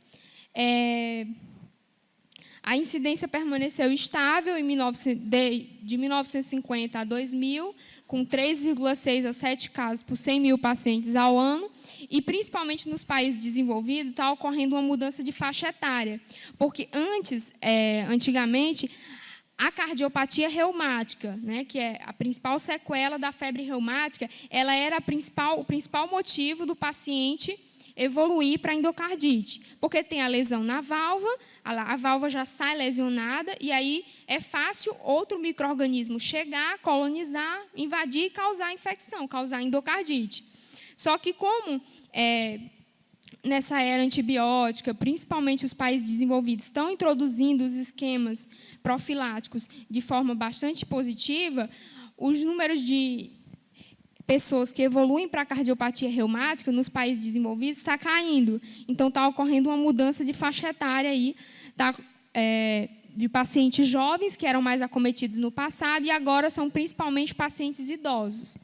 A incidência permaneceu estável de 1950 a 2000, com 3,6 a 7 casos por 100 mil pacientes ao ano, e principalmente nos países desenvolvidos está ocorrendo uma mudança de faixa etária, porque antigamente, a cardiopatia reumática, né, que é a principal sequela da febre reumática, ela era o principal motivo do paciente evoluir para endocardite, porque tem a lesão na válvula, a válvula já sai lesionada, e aí é fácil outro micro-organismo chegar, colonizar, invadir e causar infecção, causar endocardite. Só que como nessa era antibiótica, principalmente os países desenvolvidos estão introduzindo os esquemas profiláticos de forma bastante positiva, os números de pessoas que evoluem para a cardiopatia reumática nos países desenvolvidos está caindo. Então, está ocorrendo uma mudança de faixa etária aí, de pacientes jovens, que eram mais acometidos no passado, e agora são principalmente pacientes idosos,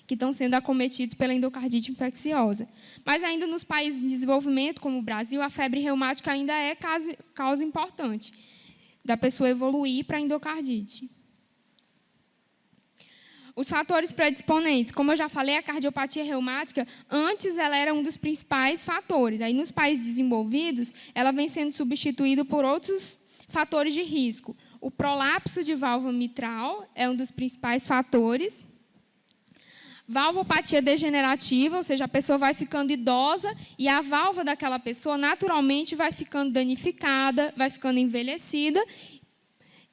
que estão sendo acometidos pela endocardite infecciosa. Mas ainda nos países em desenvolvimento, como o Brasil, a febre reumática ainda é causa importante da pessoa evoluir para a endocardite. Os fatores predisponentes, como eu já falei, a cardiopatia reumática, antes ela era um dos principais fatores. Aí, nos países desenvolvidos, ela vem sendo substituída por outros fatores de risco. O prolapso de válvula mitral é um dos principais fatores. Valvopatia degenerativa, ou seja, a pessoa vai ficando idosa e a válvula daquela pessoa naturalmente vai ficando danificada, vai ficando envelhecida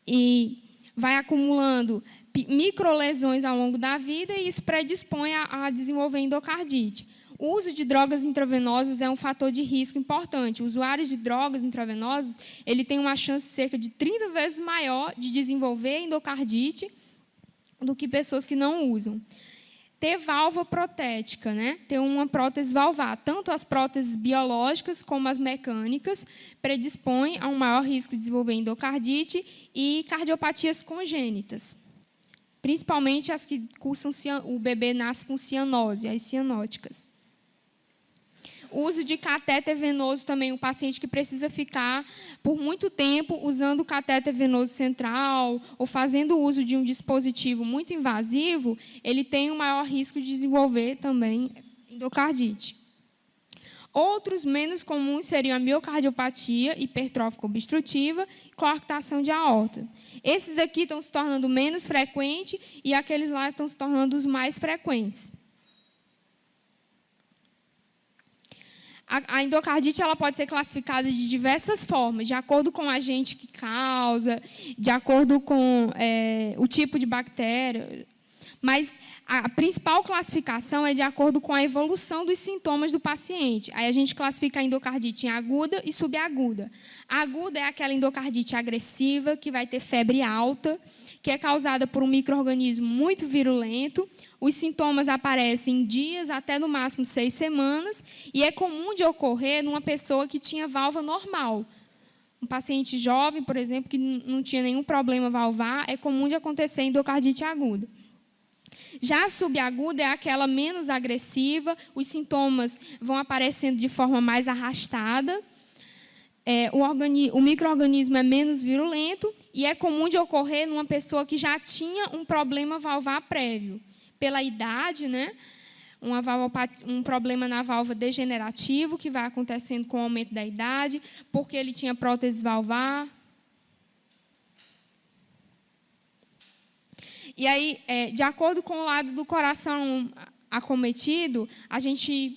e vai acumulando microlesões ao longo da vida, e isso predispõe a desenvolver endocardite. O uso de drogas intravenosas é um fator de risco importante. Usuários de drogas intravenosas, ele tem uma chance cerca de 30 vezes maior de desenvolver endocardite do que pessoas que não usam. Ter válvula protética, né? Ter uma prótese valvar, tanto as próteses biológicas como as mecânicas, predispõem a um maior risco de desenvolver endocardite e cardiopatias congênitas, principalmente as que cursam, o bebê nasce com cianose, as cianóticas. O uso de catéter venoso também, um paciente que precisa ficar por muito tempo usando o catéter venoso central ou fazendo uso de um dispositivo muito invasivo, ele tem um maior risco de desenvolver também endocardite. Outros menos comuns seriam a miocardiopatia hipertrófica obstrutiva e coarctação de aorta. Esses aqui estão se tornando menos frequentes e aqueles lá estão se tornando os mais frequentes. A endocardite ela pode ser classificada de diversas formas, de acordo com o agente que causa, de acordo com o tipo de bactéria. Mas a principal classificação é de acordo com a evolução dos sintomas do paciente. Aí a gente classifica a endocardite em aguda e subaguda. A aguda é aquela endocardite agressiva, que vai ter febre alta, que é causada por um micro-organismo muito virulento. Os sintomas aparecem em dias até, no máximo, 6 semanas, e é comum de ocorrer numa pessoa que tinha válvula normal. Um paciente jovem, por exemplo, que não tinha nenhum problema valvar, é comum de acontecer endocardite aguda. Já a subaguda é aquela menos agressiva, os sintomas vão aparecendo de forma mais arrastada, o micro-organismo é menos virulento e é comum de ocorrer numa pessoa que já tinha um problema valvar prévio. Pela idade, né? Um problema na válvula degenerativo, que vai acontecendo com o aumento da idade, porque ele tinha prótese valvar. E aí, de acordo com o lado do coração acometido, a gente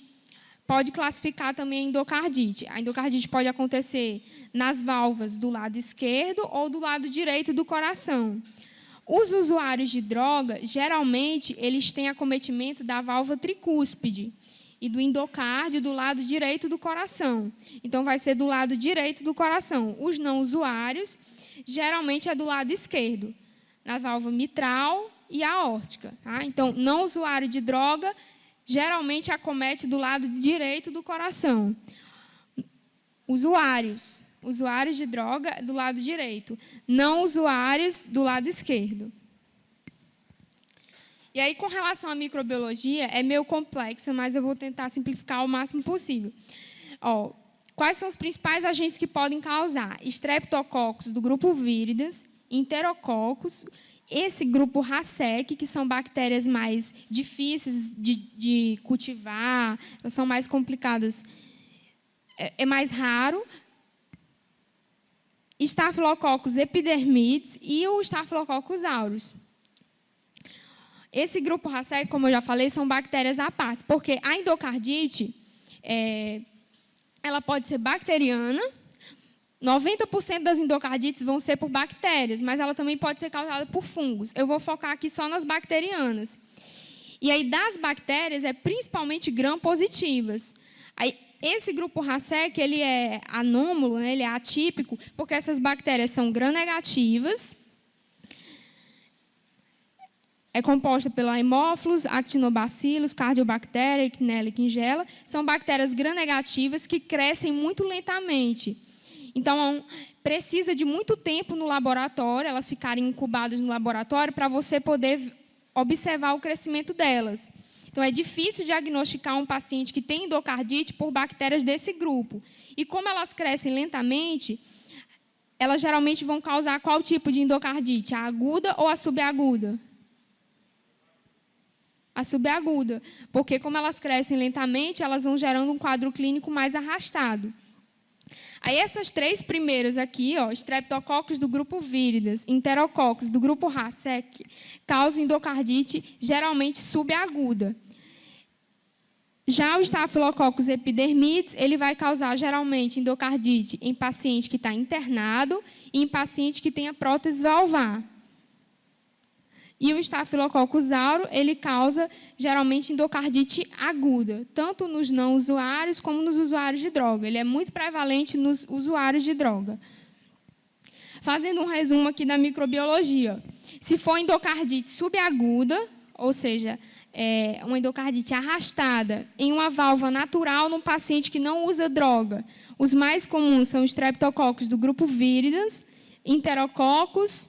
pode classificar também a endocardite. A endocardite pode acontecer nas válvulas do lado esquerdo ou do lado direito do coração. Os usuários de droga, geralmente, eles têm acometimento da válvula tricúspide e do endocárdio do lado direito do coração. Então, vai ser do lado direito do coração. Os não usuários, geralmente, é do lado esquerdo, na válvula mitral e aórtica. Tá? Então, não usuário de droga, geralmente, acomete do lado direito do coração. Usuários de droga do lado direito, não usuários do lado esquerdo. E aí, com relação à microbiologia, é meio complexa, mas eu vou tentar simplificar ao máximo possível. Quais são os principais agentes que podem causar? Streptococcus do grupo Víridas, enterococcus, esse grupo Racec, que são bactérias mais difíceis de cultivar, são mais complicadas, é mais raro. Staphylococcus epidermidis e o Staphylococcus aureus. Esse grupo Racec, como eu já falei, são bactérias à parte, porque a endocardite, ela pode ser bacteriana. 90% das endocardites vão ser por bactérias, mas ela também pode ser causada por fungos. Eu vou focar aqui só nas bacterianas. E aí, das bactérias, é principalmente gram-positivas. Aí, esse grupo Racec, ele é anômalo, né? Ele é atípico, porque essas bactérias são gram-negativas. É composta pela Haemophilus, Actinobacillus, Cardiobacteria, Knella e Kingella. São bactérias gram-negativas que crescem muito lentamente. Então, precisa de muito tempo no laboratório, elas ficarem incubadas no laboratório, para você poder observar o crescimento delas. Então, é difícil diagnosticar um paciente que tem endocardite por bactérias desse grupo. E como elas crescem lentamente, elas geralmente vão causar qual tipo de endocardite? A aguda ou a subaguda? A subaguda, porque como elas crescem lentamente, elas vão gerando um quadro clínico mais arrastado. Aí essas três primeiras aqui, ó, Streptococcus do grupo Víridas, Enterococcus do grupo Racec, causam endocardite geralmente subaguda. Já o Staphylococcus epidermidis, ele vai causar geralmente endocardite em paciente que está internado e em paciente que tenha prótese valvar. E o Staphylococcus aureus, ele causa geralmente endocardite aguda, tanto nos não usuários como nos usuários de droga. Ele é muito prevalente nos usuários de droga. Fazendo um resumo aqui da microbiologia. Se for endocardite subaguda, ou seja, uma endocardite arrastada em uma válvula natural num paciente que não usa droga, os mais comuns são os Streptococcus do grupo Víridas, Enterococcus,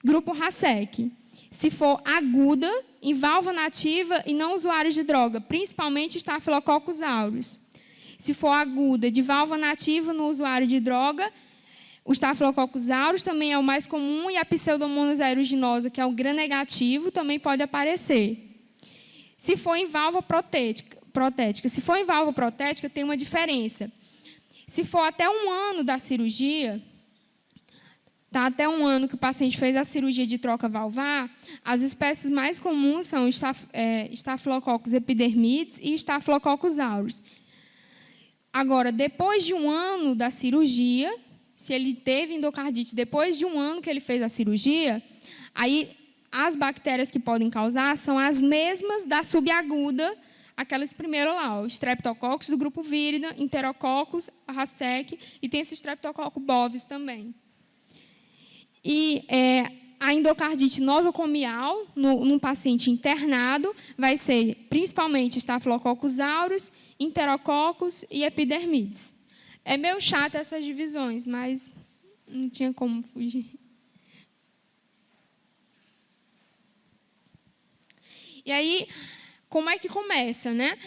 grupo Racec. Se for aguda, em válvula nativa e não usuários de droga, principalmente Staphylococcus aureus. Se for aguda, de válvula nativa no usuário de droga, o Staphylococcus aureus também é o mais comum e a Pseudomonas aeruginosa, que é o gram-negativo, também pode aparecer. Se for em válvula protética. Se for em válvula protética, tem uma diferença. Se for até 1 ano da cirurgia, tá, até 1 ano que o paciente fez a cirurgia de troca valvar, as espécies mais comuns são Staphylococcus epidermidis e Staphylococcus aureus. Agora, depois de 1 ano da cirurgia, se ele teve endocardite depois de 1 ano que ele fez a cirurgia, aí as bactérias que podem causar são as mesmas da subaguda, aquelas primeiro lá, o Streptococcus do grupo Vírida, Enterococcus, Racec, e tem esse Streptococcus bovis também. E a endocardite nosocomial, num paciente internado, vai ser principalmente Staphylococcus aureus, Enterococcus e epidermidis. É meio chato essas divisões, mas não tinha como fugir. E aí, como é que começa, né?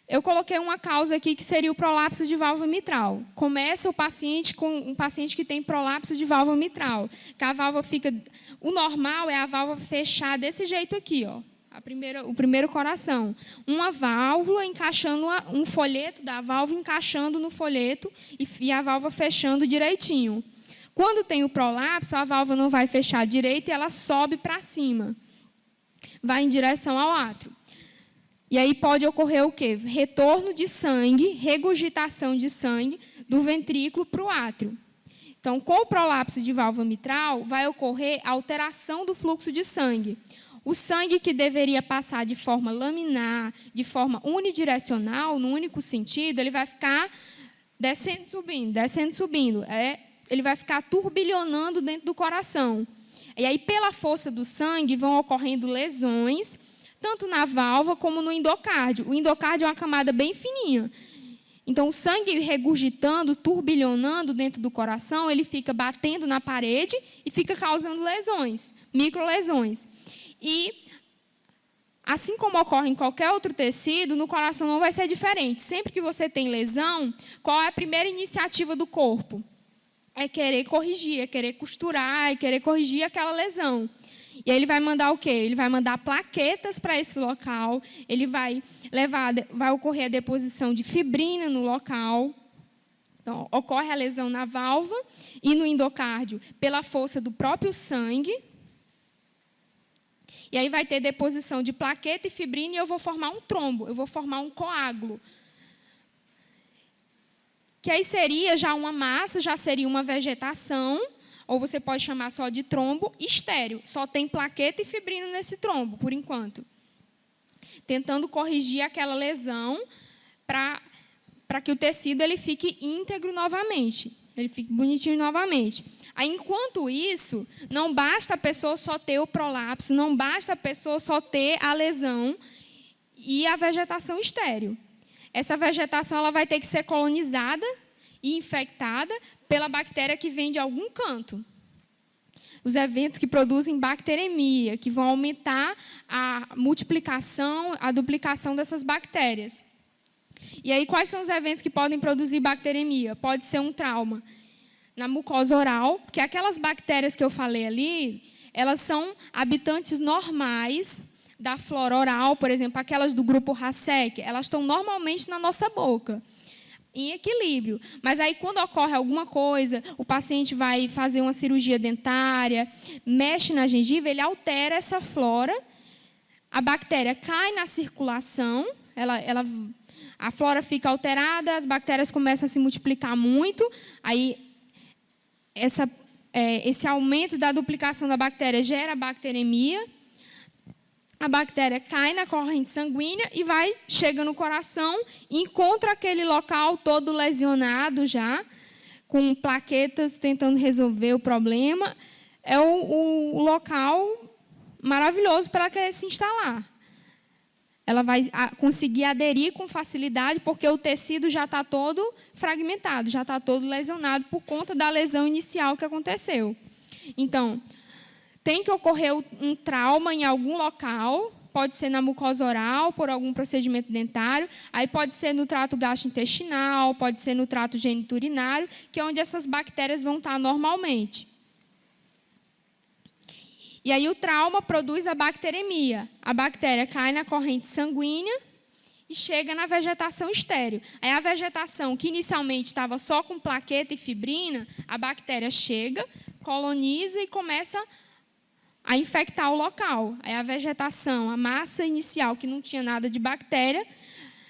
Eu coloquei uma causa aqui que seria o prolapso de válvula mitral. Começa o paciente com um paciente que tem prolapso de válvula mitral. Que a válvula fica... O normal é a válvula fechar desse jeito aqui, ó. O primeiro coração. Uma válvula encaixando, um folheto da válvula encaixando no folheto e a válvula fechando direitinho. Quando tem o prolapso, a válvula não vai fechar direito e ela sobe para cima. Vai em direção ao átrio. E aí pode ocorrer o quê? Retorno de sangue, regurgitação de sangue do ventrículo para o átrio. Então, com o prolapso de válvula mitral, vai ocorrer alteração do fluxo de sangue. O sangue que deveria passar de forma laminar, de forma unidirecional, no único sentido, ele vai ficar descendo, subindo. Ele vai ficar turbilhonando dentro do coração. E aí, pela força do sangue, vão ocorrendo lesões, tanto na válvula como no endocárdio. O endocárdio é uma camada bem fininha. Então, o sangue regurgitando, turbilhonando dentro do coração, ele fica batendo na parede e fica causando lesões, microlesões. E, assim como ocorre em qualquer outro tecido, no coração não vai ser diferente. Sempre que você tem lesão, qual é a primeira iniciativa do corpo? É querer corrigir, é querer costurar, é querer corrigir aquela lesão. E aí ele vai mandar o quê? Ele vai mandar plaquetas para esse local, ele vai ocorrer a deposição de fibrina no local. Então, ocorre a lesão na válvula e no endocárdio pela força do próprio sangue. E aí vai ter deposição de plaqueta e fibrina e eu vou formar um trombo, eu vou formar um coágulo. que aí seria já uma massa, já seria uma vegetação, ou você pode chamar só de trombo estéril. Só tem plaqueta e fibrina nesse trombo, por enquanto. Tentando corrigir aquela lesão para que o tecido ele fique íntegro novamente, ele fique bonitinho novamente. Aí, enquanto isso, não basta a pessoa só ter o prolapso, não basta a pessoa só ter a lesão e a vegetação estéril. Essa vegetação ela vai ter que ser colonizada e infectada pela bactéria que vem de algum canto. Os eventos que produzem bacteremia, que vão aumentar a multiplicação, a duplicação dessas bactérias. E aí, quais são os eventos que podem produzir bacteremia? Pode ser um trauma na mucosa oral, porque aquelas bactérias que eu falei ali, elas são habitantes normais da flora oral, por exemplo, aquelas do grupo Racec, elas estão normalmente na nossa boca, em equilíbrio. Mas aí, quando ocorre alguma coisa, o paciente vai fazer uma cirurgia dentária, mexe na gengiva, ele altera essa flora, a bactéria cai na circulação, a flora fica alterada, as bactérias começam a se multiplicar muito, aí esse aumento da duplicação da bactéria gera bacteremia, a bactéria cai na corrente sanguínea e chega no coração, encontra aquele local todo lesionado já, com plaquetas tentando resolver o problema. É o local maravilhoso para ela se instalar. Ela vai conseguir aderir com facilidade, porque o tecido já está todo fragmentado, já está todo lesionado por conta da lesão inicial que aconteceu. Então, tem que ocorrer um trauma em algum local, pode ser na mucosa oral, por algum procedimento dentário, aí pode ser no trato gastrointestinal, pode ser no trato geniturinário, que é onde essas bactérias vão estar normalmente. E aí o trauma produz a bacteremia. A bactéria cai na corrente sanguínea e chega na vegetação estéril. Aí a vegetação, que inicialmente estava só com plaqueta e fibrina, a bactéria chega, coloniza e começa a infectar o local. Aí a vegetação, a massa inicial, que não tinha nada de bactéria,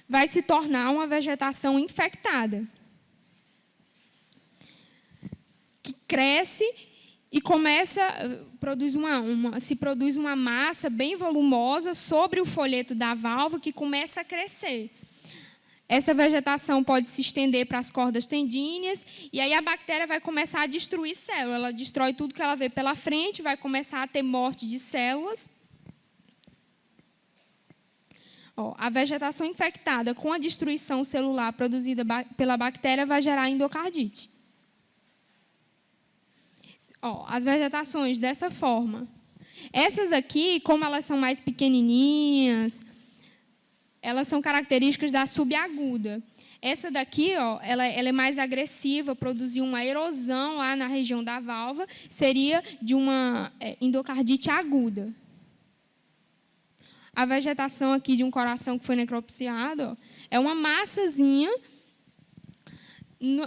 vai se tornar uma vegetação infectada, que cresce e se produz uma massa bem volumosa sobre o folheto da válvula que começa a crescer. Essa vegetação pode se estender para as cordas tendíneas e aí a bactéria vai começar a destruir células. Ela destrói tudo que ela vê pela frente, vai começar a ter morte de células. A vegetação infectada com a destruição celular produzida pela bactéria vai gerar endocardite. As vegetações dessa forma. Essas aqui, como elas são mais pequenininhas, elas são características da subaguda. Essa daqui, ela é mais agressiva, produziu uma erosão lá na região da válvula, seria de uma endocardite aguda. A vegetação aqui de um coração que foi necropsiado, é uma massazinha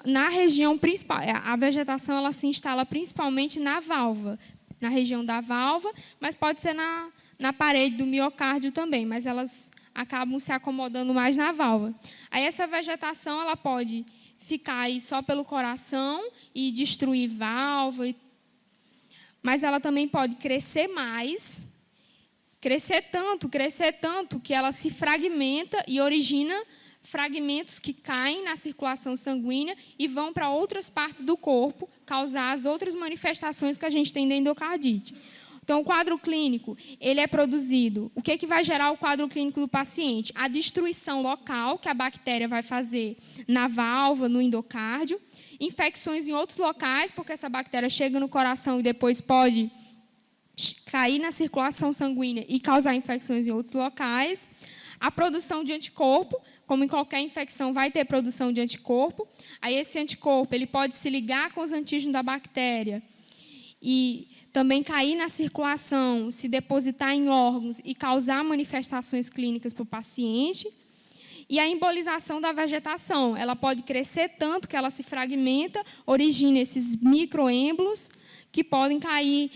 na região principal. A vegetação ela se instala principalmente na válvula, na região da válvula, mas pode ser na parede do miocárdio também, mas elas acabam se acomodando mais na válvula. Aí essa vegetação ela pode ficar aí só pelo coração e destruir válvula, mas ela também pode crescer mais, crescer tanto que ela se fragmenta e origina fragmentos que caem na circulação sanguínea e vão para outras partes do corpo, causar as outras manifestações que a gente tem da endocardite. Então, o quadro clínico, ele é produzido. O que vai gerar o quadro clínico do paciente? A destruição local que a bactéria vai fazer na válvula, no endocárdio, infecções em outros locais, porque essa bactéria chega no coração e depois pode cair na circulação sanguínea e causar infecções em outros locais. A produção de anticorpo, como em qualquer infecção, vai ter produção de anticorpo. Aí esse anticorpo ele pode se ligar com os antígenos da bactéria e também cair na circulação, se depositar em órgãos e causar manifestações clínicas para o paciente. E a embolização da vegetação, ela pode crescer tanto que ela se fragmenta, origina esses microêmbolos que podem cair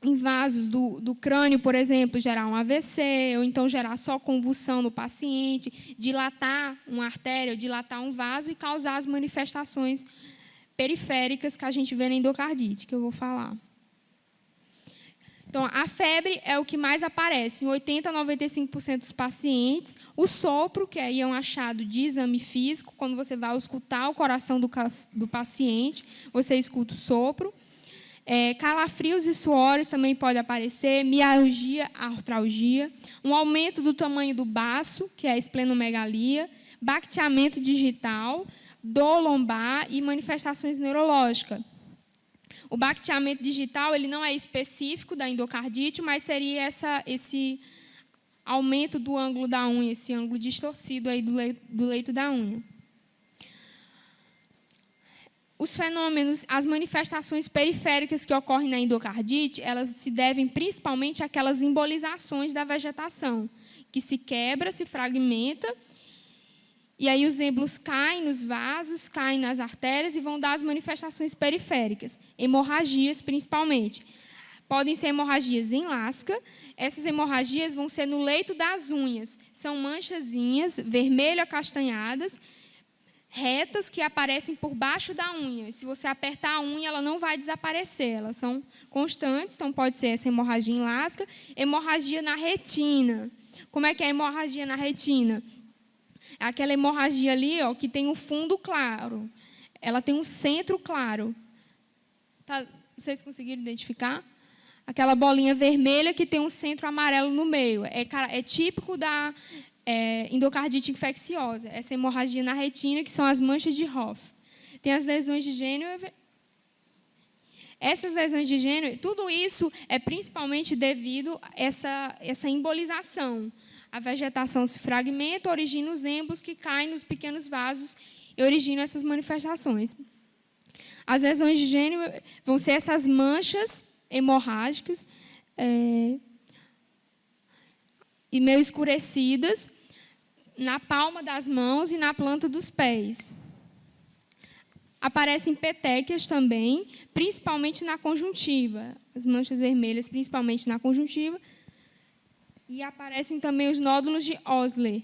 em vasos do crânio, por exemplo, gerar um AVC, ou então gerar só convulsão no paciente, dilatar uma artéria, ou dilatar um vaso e causar as manifestações periféricas que a gente vê na endocardite, que eu vou falar. Então, a febre é o que mais aparece em 80% a 95% dos pacientes. O sopro, que aí é um achado de exame físico, quando você vai escutar o coração do paciente, você escuta o sopro. Calafrios e suores também pode aparecer, mialgia, artralgia, um aumento do tamanho do baço, que é a esplenomegalia, bacteamento digital, dor lombar e manifestações neurológicas. O bacteamento digital ele não é específico da endocardite, mas seria esse aumento do ângulo da unha, esse ângulo distorcido aí do leito da unha. Os fenômenos, as manifestações periféricas que ocorrem na endocardite, elas se devem principalmente àquelas embolizações da vegetação, que se quebra, se fragmenta, e aí os êmbolos caem nos vasos, caem nas artérias e vão dar as manifestações periféricas, hemorragias principalmente. Podem ser hemorragias em lasca, essas hemorragias vão ser no leito das unhas, são manchazinhas vermelho-acastanhadas, retas que aparecem por baixo da unha. Se você apertar a unha, ela não vai desaparecer, elas são constantes, então pode ser essa hemorragia em lasca, hemorragia na retina. Como é que é a hemorragia na retina? É aquela hemorragia ali, ó, que tem um fundo claro, ela tem um centro claro. Tá, vocês conseguiram identificar? Aquela bolinha vermelha que tem um centro amarelo no meio. É típico da endocardite infecciosa, essa hemorragia na retina, que são as manchas de Hoff. Tem as lesões de gênio. Essas lesões de gênio, tudo isso é principalmente devido a essa embolização. A vegetação se fragmenta, origina os êmbolos que caem nos pequenos vasos e originam essas manifestações. As lesões de gênio vão ser essas manchas hemorrágicas e meio escurecidas na palma das mãos e na planta dos pés. Aparecem petequias também, principalmente na conjuntiva. As manchas vermelhas, principalmente na conjuntiva. E aparecem também os nódulos de Osler,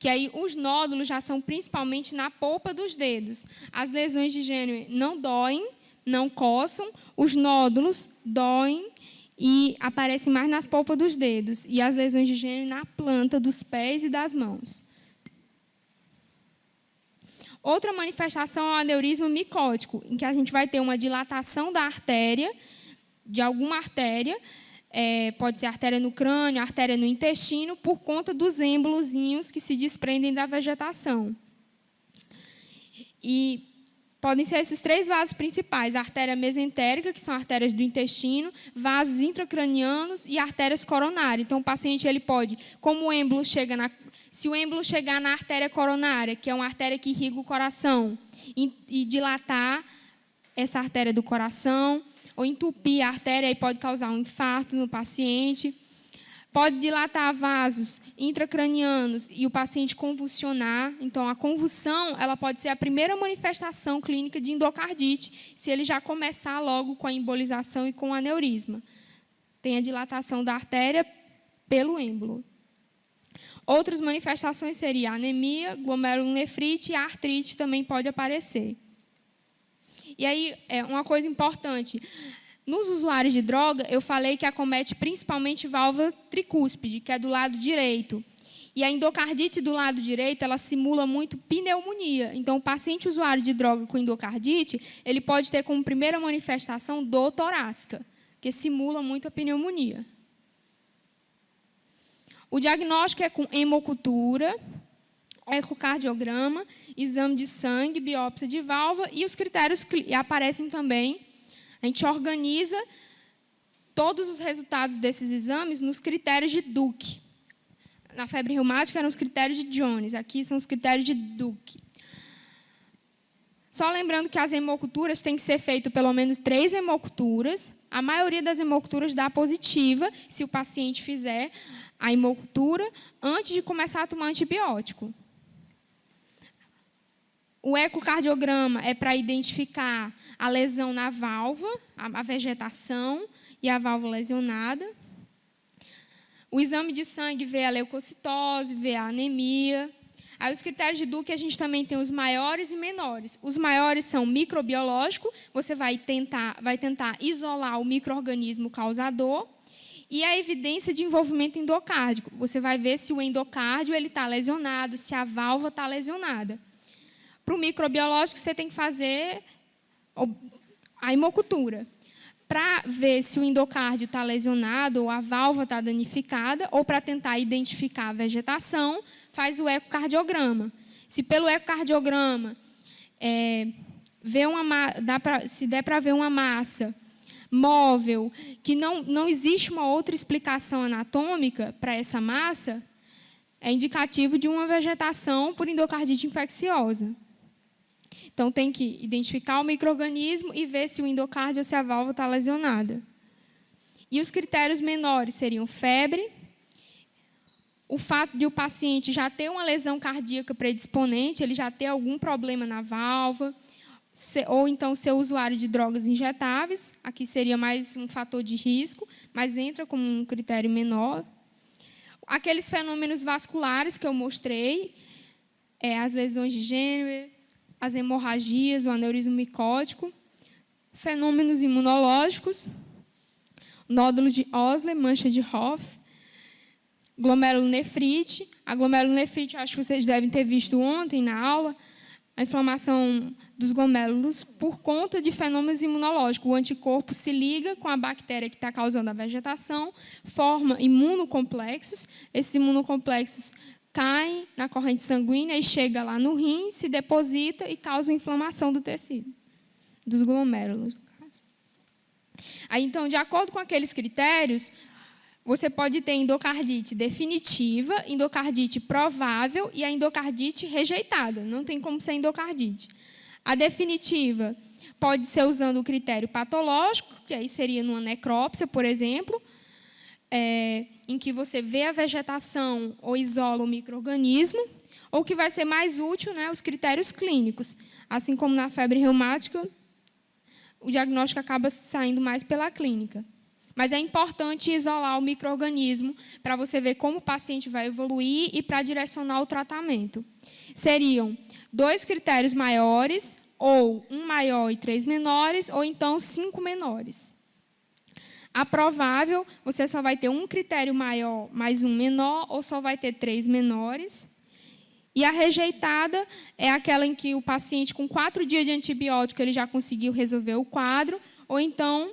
que aí os nódulos já são principalmente na polpa dos dedos. As lesões de gênio não doem, não coçam, os nódulos doem e aparecem mais nas polpas dos dedos. E as lesões de gênio na planta dos pés e das mãos. Outra manifestação é o aneurisma micótico, em que a gente vai ter uma dilatação da artéria, de alguma artéria, pode ser artéria no crânio, artéria no intestino, por conta dos êmbolozinhos que se desprendem da vegetação. E podem ser esses três vasos principais: a artéria mesentérica, que são artérias do intestino, vasos intracranianos e artérias coronárias. Então, o paciente ele pode, como o êmbolo se o êmbolo chegar na artéria coronária, que é uma artéria que irriga o coração, e dilatar essa artéria do coração, ou entupir a artéria, e pode causar um infarto no paciente. Pode dilatar vasos intracranianos e o paciente convulsionar. Então, a convulsão ela pode ser a primeira manifestação clínica de endocardite, se ele já começar logo com a embolização e com o aneurisma. Tem a dilatação da artéria pelo êmbolo. Outras manifestações seriam a anemia, glomerulonefrite e a artrite também pode aparecer. E aí, uma coisa importante, nos usuários de droga, eu falei que acomete principalmente válvula tricúspide, que é do lado direito. E a endocardite do lado direito, ela simula muito pneumonia. Então, o paciente usuário de droga com endocardite, ele pode ter como primeira manifestação dor torácica, que simula muito a pneumonia. O diagnóstico é com hemocultura, ecocardiograma, exame de sangue, biópsia de válvula, e os critérios aparecem também. A gente organiza todos os resultados desses exames nos critérios de Duke. Na febre reumática eram os critérios de Jones, aqui são os critérios de Duke. Só lembrando que as hemoculturas têm que ser feitas pelo menos 3 hemoculturas. A maioria das hemoculturas dá positiva, se o paciente fizer a hemocultura antes de começar a tomar antibiótico. O ecocardiograma é para identificar a lesão na válvula, a vegetação, e a válvula lesionada. O exame de sangue vê a leucocitose, vê a anemia. Aí, os critérios de Duke, a gente também tem os maiores e menores. Os maiores são microbiológico, você vai tentar isolar o micro-organismo causador, e a evidência de envolvimento endocárdico. Você vai ver se o endocárdio está lesionado, se a válvula está lesionada. Para o microbiológico, você tem que fazer a hemocultura, para ver se o endocárdio está lesionado ou a válvula está danificada, ou para tentar identificar a vegetação, faz o ecocardiograma. Se pelo ecocardiograma se der para ver uma massa móvel, que não existe uma outra explicação anatômica para essa massa, é indicativo de uma vegetação por endocardite infecciosa. Então, tem que identificar o micro-organismo e ver se o endocárdio ou se a válvula está lesionada. E os critérios menores seriam febre, o fato de o paciente já ter uma lesão cardíaca predisponente, ele já ter algum problema na válvula, ou então ser usuário de drogas injetáveis, aqui seria mais um fator de risco, mas entra como um critério menor. Aqueles fenômenos vasculares que eu mostrei, as lesões de Jenner, as hemorragias, o aneurisma micótico, fenômenos imunológicos, nódulo de Osler, mancha de Hoff, glomerulonefrite. A glomerulonefrite, acho que vocês devem ter visto ontem na aula, a inflamação dos glomérulos por conta de fenômenos imunológicos. O anticorpo se liga com a bactéria que está causando a vegetação, forma imunocomplexos. Esses imunocomplexos caem na corrente sanguínea e chega lá no rim, se deposita e causa inflamação do tecido, dos glomérulos, no caso. Aí, então, de acordo com aqueles critérios, você pode ter endocardite definitiva, endocardite provável e a endocardite rejeitada. Não tem como ser endocardite. A definitiva pode ser usando o critério patológico, que aí seria numa necrópsia, por exemplo, em que você vê a vegetação ou isola o micro-organismo, ou que vai ser mais útil, os critérios clínicos. Assim como na febre reumática, o diagnóstico acaba saindo mais pela clínica. Mas é importante isolar o micro-organismo para você ver como o paciente vai evoluir e para direcionar o tratamento. Seriam 2 critérios maiores, ou 1 maior e 3 menores, ou então 5 menores. A provável, você só vai ter um critério maior mais um menor, ou só vai ter 3 menores. E a rejeitada é aquela em que o paciente, com 4 dias de antibiótico, ele já conseguiu resolver o quadro, ou então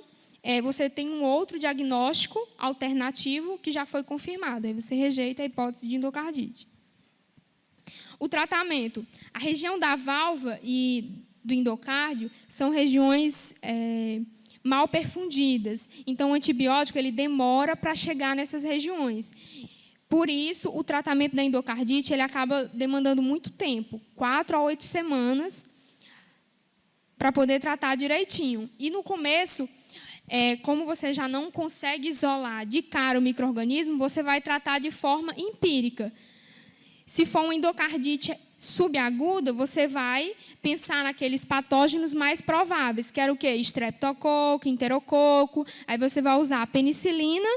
você tem um outro diagnóstico alternativo que já foi confirmado. Aí você rejeita a hipótese de endocardite. O tratamento. A região da válvula e do endocárdio são regiões mal perfundidas. Então, o antibiótico ele demora para chegar nessas regiões. Por isso, o tratamento da endocardite ele acaba demandando muito tempo, 4 a 8 semanas, para poder tratar direitinho. E, no começo, como você já não consegue isolar de cara o micro-organismo, você vai tratar de forma empírica. Se for uma endocardite subaguda, você vai pensar naqueles patógenos mais prováveis, que era o quê? Estreptococo, enterococo. Aí você vai usar a penicilina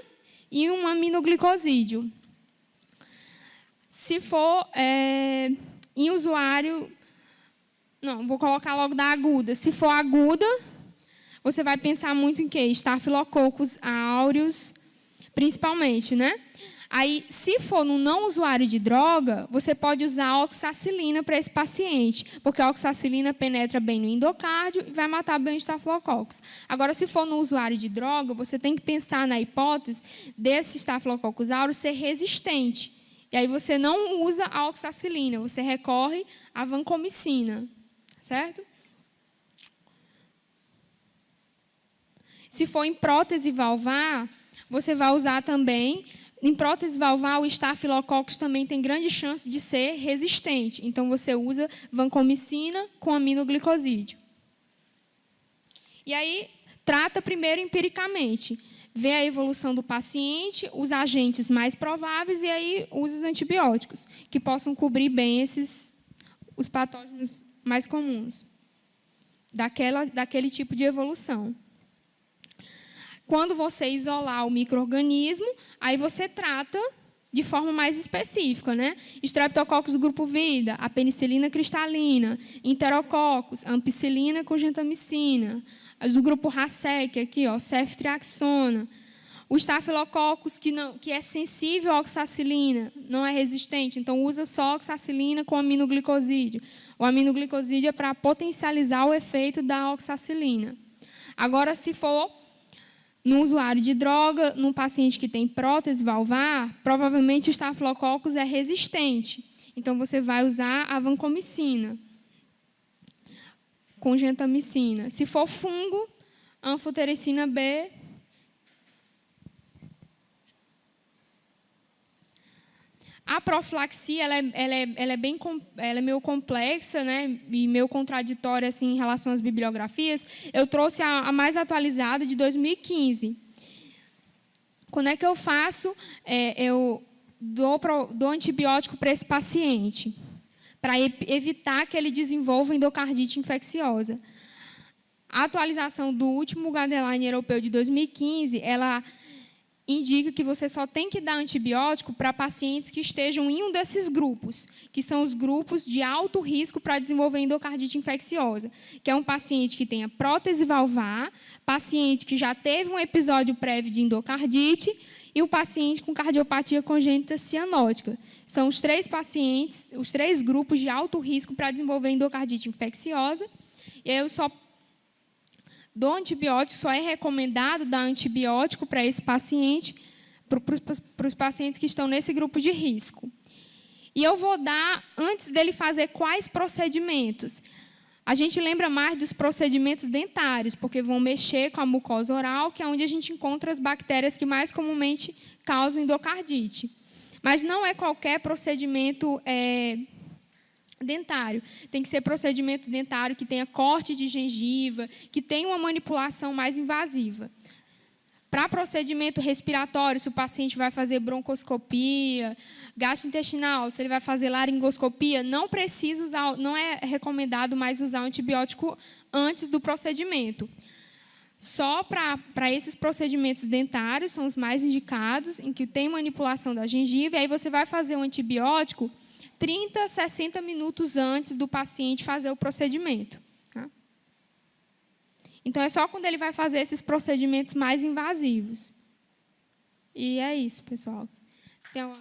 e um aminoglicosídeo. Se for em usuário... Não, vou colocar logo da aguda. Se for aguda, você vai pensar muito em quê? Staphylococcus aureus, principalmente, Aí, se for no não usuário de droga, você pode usar a oxacilina para esse paciente, porque a oxacilina penetra bem no endocárdio e vai matar bem o Staphylococcus. Agora, se for no usuário de droga, você tem que pensar na hipótese desse Staphylococcus aureus ser resistente. E aí você não usa a oxacilina, você recorre à vancomicina, certo? Se for em prótese valvar, você vai usar também... Em prótese valvar, o Staphylococcus também tem grande chance de ser resistente. Então, você usa vancomicina com aminoglicosídeo. E aí, trata primeiro empiricamente. Vê a evolução do paciente, os agentes mais prováveis e aí usa os antibióticos, que possam cobrir bem os patógenos mais comuns daquele tipo de evolução. Quando você isolar o micro-organismo, aí você trata de forma mais específica, né? Streptococcus do grupo vida, a penicilina cristalina, enterococcus, ampicilina com gentamicina, as do grupo Racek, aqui, ó, ceftriaxona, o Staphylococcus, que é sensível à oxacilina, não é resistente, então usa só oxacilina com aminoglicosídeo. O aminoglicosídeo é para potencializar o efeito da oxacilina. Agora, se for no usuário de droga, num paciente que tem prótese valvar, provavelmente o Staphylococcus é resistente. Então, você vai usar a vancomicina com gentamicina. Se for fungo, anfotericina B. A profilaxia ela é meio complexa, né, e meio contraditória assim, em relação às bibliografias. Eu trouxe a mais atualizada, de 2015. Quando é que eu faço? Eu dou antibiótico para esse paciente, para evitar que ele desenvolva endocardite infecciosa. A atualização do último guideline europeu de 2015, ela indica que você só tem que dar antibiótico para pacientes que estejam em um desses grupos, que são os grupos de alto risco para desenvolver endocardite infecciosa, que é um paciente que tenha prótese valvar, paciente que já teve um episódio prévio de endocardite e o paciente com cardiopatia congênita cianótica. São os 3 pacientes, os 3 grupos de alto risco para desenvolver endocardite infecciosa. E aí eu só dou antibiótico, só é recomendado dar antibiótico para esse paciente, para os pacientes que estão nesse grupo de risco. E eu vou dar, antes dele fazer quais procedimentos. A gente lembra mais dos procedimentos dentários, porque vão mexer com a mucosa oral, que é onde a gente encontra as bactérias que mais comumente causam endocardite. Mas não é qualquer procedimento dentário. Tem que ser procedimento dentário que tenha corte de gengiva, que tenha uma manipulação mais invasiva. Para procedimento respiratório, se o paciente vai fazer broncoscopia, gastrointestinal, se ele vai fazer laringoscopia, não precisa usar, não é recomendado mais usar antibiótico antes do procedimento. Só para esses procedimentos dentários, são os mais indicados, em que tem manipulação da gengiva, e aí você vai fazer o antibiótico 30, 60 minutos antes do paciente fazer o procedimento. Tá? Então, é só quando ele vai fazer esses procedimentos mais invasivos. E é isso, pessoal. Tem uma...